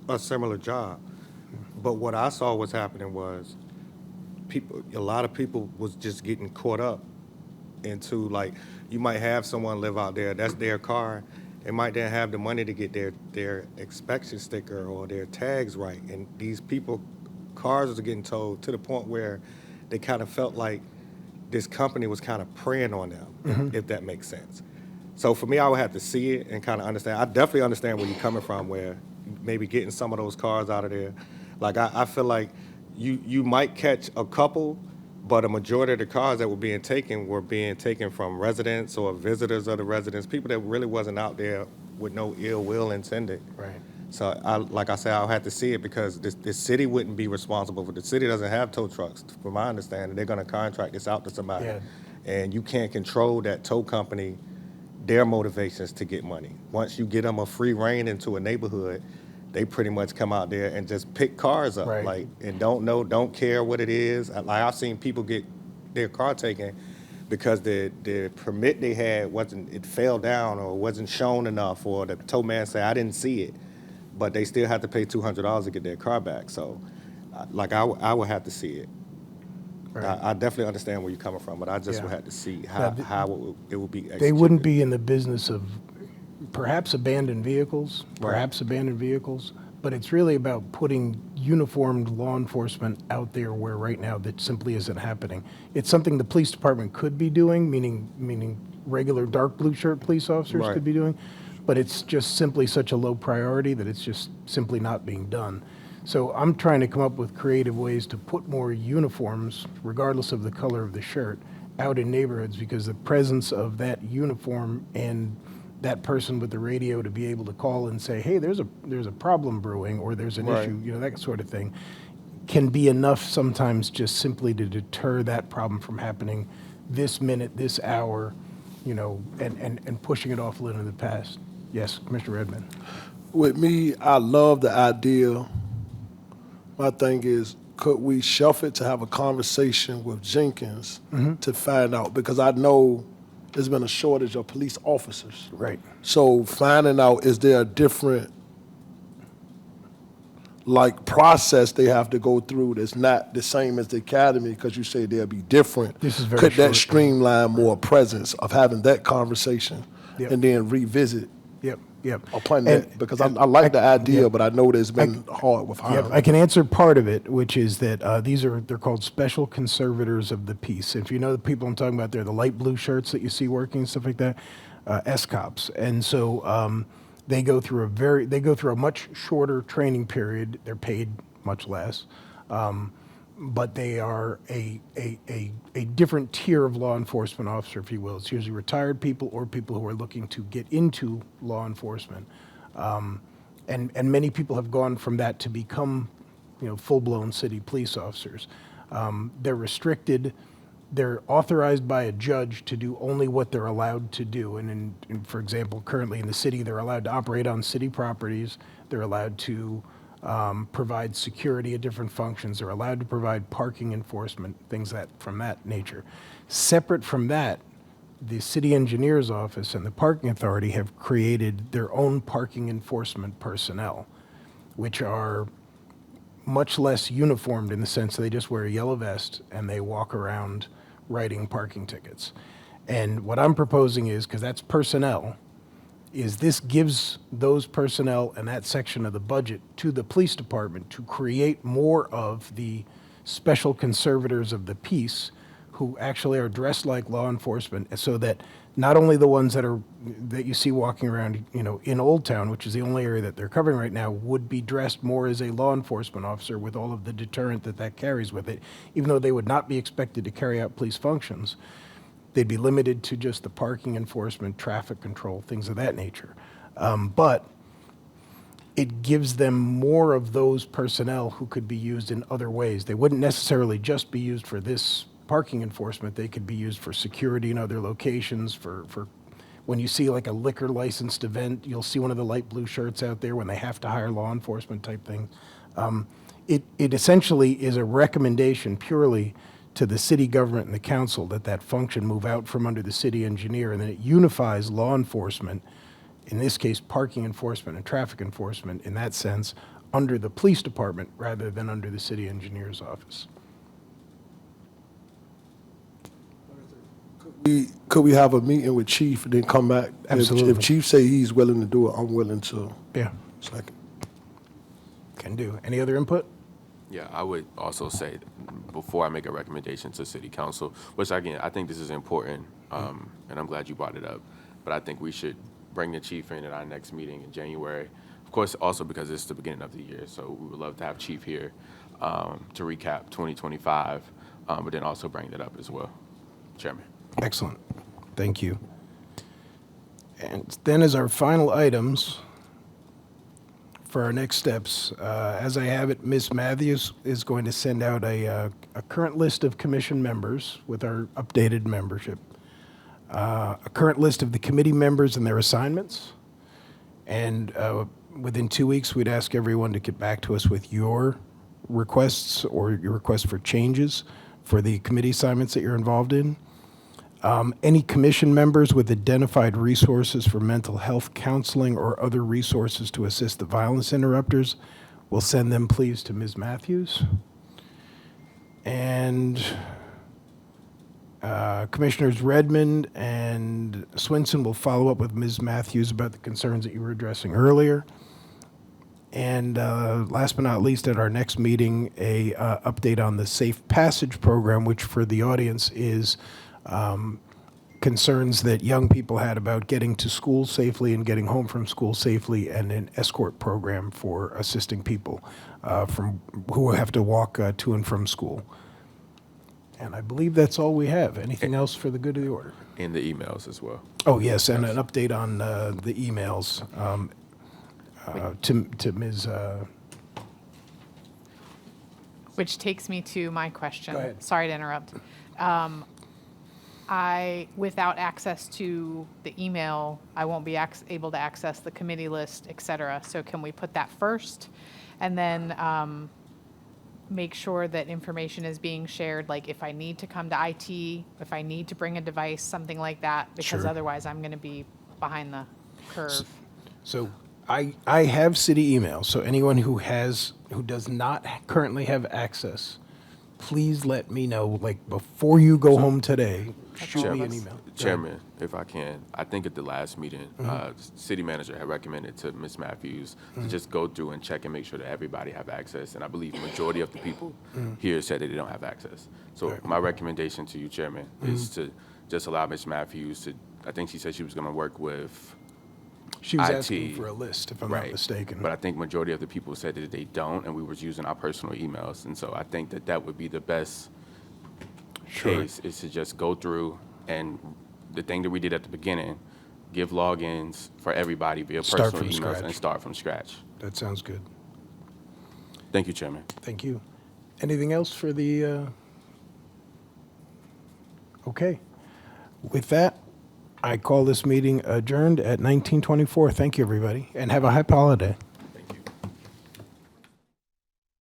[SPEAKER 2] a similar job. But what I saw was happening was a lot of people was just getting caught up into, like, you might have someone live out there, that's their car. They might then have the money to get their inspection sticker or their tags right. And these people, cars was getting towed to the point where they kind of felt like this company was kind of preying on them, if that makes sense. So for me, I would have to see it and kind of understand. I definitely understand where you're coming from, where maybe getting some of those cars out of there. Like, I feel like you might catch a couple, but a majority of the cars that were being taken from residents or visitors of the residents, people that really wasn't out there with no ill will intended.
[SPEAKER 1] Right.
[SPEAKER 2] So, like I said, I'll have to see it because this city wouldn't be responsible for. The city doesn't have tow trucks, from my understanding. They're going to contract this out to somebody.
[SPEAKER 1] Yeah.
[SPEAKER 2] And you can't control that tow company, their motivations to get money. Once you get them a free reign into a neighborhood, they pretty much come out there and just pick cars up,
[SPEAKER 1] Right.
[SPEAKER 2] like, and don't care what it is. Like, I've seen people get their car taken because the permit they had it fell down or wasn't shown enough, or the tow man said, I didn't see it, but they still have to pay $200 to get their car back. So, I would have to see it.
[SPEAKER 1] Right.
[SPEAKER 2] I definitely understand where you're coming from, but I just
[SPEAKER 1] Yeah.
[SPEAKER 2] would have to see
[SPEAKER 1] Yeah,
[SPEAKER 2] how it would be executed.
[SPEAKER 1] They wouldn't be in the business of perhaps abandoned vehicles, but it's really about putting uniformed law enforcement out there where right now that simply isn't happening. It's something the police department could be doing, meaning regular dark blue shirt police officers
[SPEAKER 2] Right.
[SPEAKER 1] could be doing, but it's just simply such a low priority that it's just simply not being done. So I'm trying to come up with creative ways to put more uniforms, regardless of the color of the shirt, out in neighborhoods, because the presence of that uniform and that person with the radio to be able to call and say, hey, there's a problem brewing, or there's an
[SPEAKER 2] Right.
[SPEAKER 1] issue, that sort of thing, can be enough sometimes just simply to deter that problem from happening this minute, this hour, and pushing it off a little in the past. Yes, Commissioner Redmond.
[SPEAKER 3] With me, I love the idea. My thing is, could we shelf it to have a conversation with Jenkins to find out? Because I know there's been a shortage of police officers.
[SPEAKER 1] Right.
[SPEAKER 3] So finding out, is there a different process they have to go through that's not the same as the academy, because you say they'll be different.
[SPEAKER 1] This is very
[SPEAKER 3] Could that
[SPEAKER 1] short.
[SPEAKER 3] streamline more presence of having that conversation
[SPEAKER 1] Yep.
[SPEAKER 3] and then revisit
[SPEAKER 1] Yep.
[SPEAKER 3] upon
[SPEAKER 1] And-
[SPEAKER 3] that? Because I like the idea, but I know there's been hard with
[SPEAKER 1] Yep,
[SPEAKER 3] hiring.
[SPEAKER 1] I can answer part of it, which is that they're called special conservators of the peace. If you know the people I'm talking about, they're the light blue shirts that you see working and stuff like that, S-cops. And so they go through a much shorter training period. They're paid much less, but they are a different tier of law enforcement officer, if you will. It's usually retired people or people who are looking to get into law enforcement. And many people have gone from that to become, full-blown city police officers. They're restricted. They're authorized by a judge to do only what they're allowed to do. And for example, currently in the city, they're allowed to operate on city properties. They're allowed to provide security at different functions. They're allowed to provide parking enforcement, things from that nature. Separate from that, the city engineer's office and the parking authority have created their own parking enforcement personnel, which are much less uniformed in the sense they just wear a yellow vest and they walk around writing parking tickets. And what I'm proposing is, because that's personnel, is this gives those personnel and that section of the budget to the police department to create more of the special conservators of the peace who actually are dressed like law enforcement, so that not only the ones that you see walking around, in Old Town, which is the only area that they're covering right now, would be dressed more as a law enforcement officer with all of the deterrent that carries with it, even though they would not be expected to carry out police functions. They'd be limited to just the parking enforcement, traffic control, things of that nature. But it gives them more of those personnel who could be used in other ways. They wouldn't necessarily just be used for this parking enforcement. They could be used for security in other locations, for when you see like a liquor licensed event, you'll see one of the light blue shirts out there when they have to hire law enforcement type thing. It essentially is a recommendation purely to the city government and the council that that function move out from under the city engineer, and then it unifies law enforcement, in this case, parking enforcement and traffic enforcement, in that sense, under the police department rather than under the city engineer's office.
[SPEAKER 3] Could we have a meeting with Chief and then come back?
[SPEAKER 1] Absolutely.
[SPEAKER 3] If Chief say he's willing to do it, I'm willing to
[SPEAKER 1] Yeah,
[SPEAKER 3] second.
[SPEAKER 1] can do. Any other input?
[SPEAKER 7] Yeah, I would also say, before I make a recommendation to city council, which again, I think this is important, and I'm glad you brought it up, but I think we should bring the chief in at our next meeting in January. Of course, also because it's the beginning of the year, so we would love to have chief here to recap 2025, but then also bring that up as well. Chairman.
[SPEAKER 1] Excellent. Thank you. And then as our final items for our next steps, as I have it, Ms. Matthews is going to send out a current list of commission members with our updated membership, a current list of the committee members and their assignments, and within 2 weeks, we'd ask everyone to get back to us with your requests or your requests for changes for the committee assignments that you're involved in. Any commission members with identified resources for mental health counseling or other resources to assist the violence interrupters, we'll send them please to Ms. Matthews. And Commissioners Redmond and Swinson will follow up with Ms. Matthews about the concerns that you were addressing earlier. And last but not least, at our next meeting, a update on the Safe Passage program, which for the audience is concerns that young people had about getting to school safely and getting home from school safely, and an escort program for assisting people from who have to walk to and from school. And I believe that's all we have. Anything else for the good of the order?
[SPEAKER 7] In the emails as well.
[SPEAKER 1] Oh, yes, and an update on the emails to Ms.
[SPEAKER 6] Which takes me to my question.
[SPEAKER 1] Go ahead.
[SPEAKER 6] Sorry to interrupt. Without access to the email, I won't be able to access the committee list, et cetera. So can we put that first? And then make sure that information is being shared, like if I need to come to IT, if I need to bring a device, something like that, because
[SPEAKER 1] Sure.
[SPEAKER 6] otherwise I'm going to be behind the curve.
[SPEAKER 1] So I have city email, so anyone who does not currently have access, please let me know, like, before you go home today, shoot me an email.
[SPEAKER 7] Chairman, if I can, I think at the last meeting, city manager had recommended to Ms. Matthews to just go through and check and make sure that everybody have access. And I believe majority of the people here said that they don't have access. So
[SPEAKER 1] Right.
[SPEAKER 7] my recommendation to you, Chairman, is to just allow Ms. Matthews to, I think she said she was going to work with
[SPEAKER 1] She was
[SPEAKER 7] IT.
[SPEAKER 1] asking for a list, if I'm not mistaken.
[SPEAKER 7] But I think majority of the people said that they don't, and we was using our personal emails. And so I think that that would be the best
[SPEAKER 1] Sure.
[SPEAKER 7] case, is to just go through and the thing that we did at the beginning, give logins for everybody via
[SPEAKER 1] Start
[SPEAKER 7] personal
[SPEAKER 1] from
[SPEAKER 7] emails
[SPEAKER 1] scratch.
[SPEAKER 7] and start from scratch.
[SPEAKER 1] That sounds good.
[SPEAKER 7] Thank you, Chairman.
[SPEAKER 1] Thank you. Anything else for the, okay. With that, I call this meeting adjourned at 19:24. Thank you, everybody, and have a happy holiday.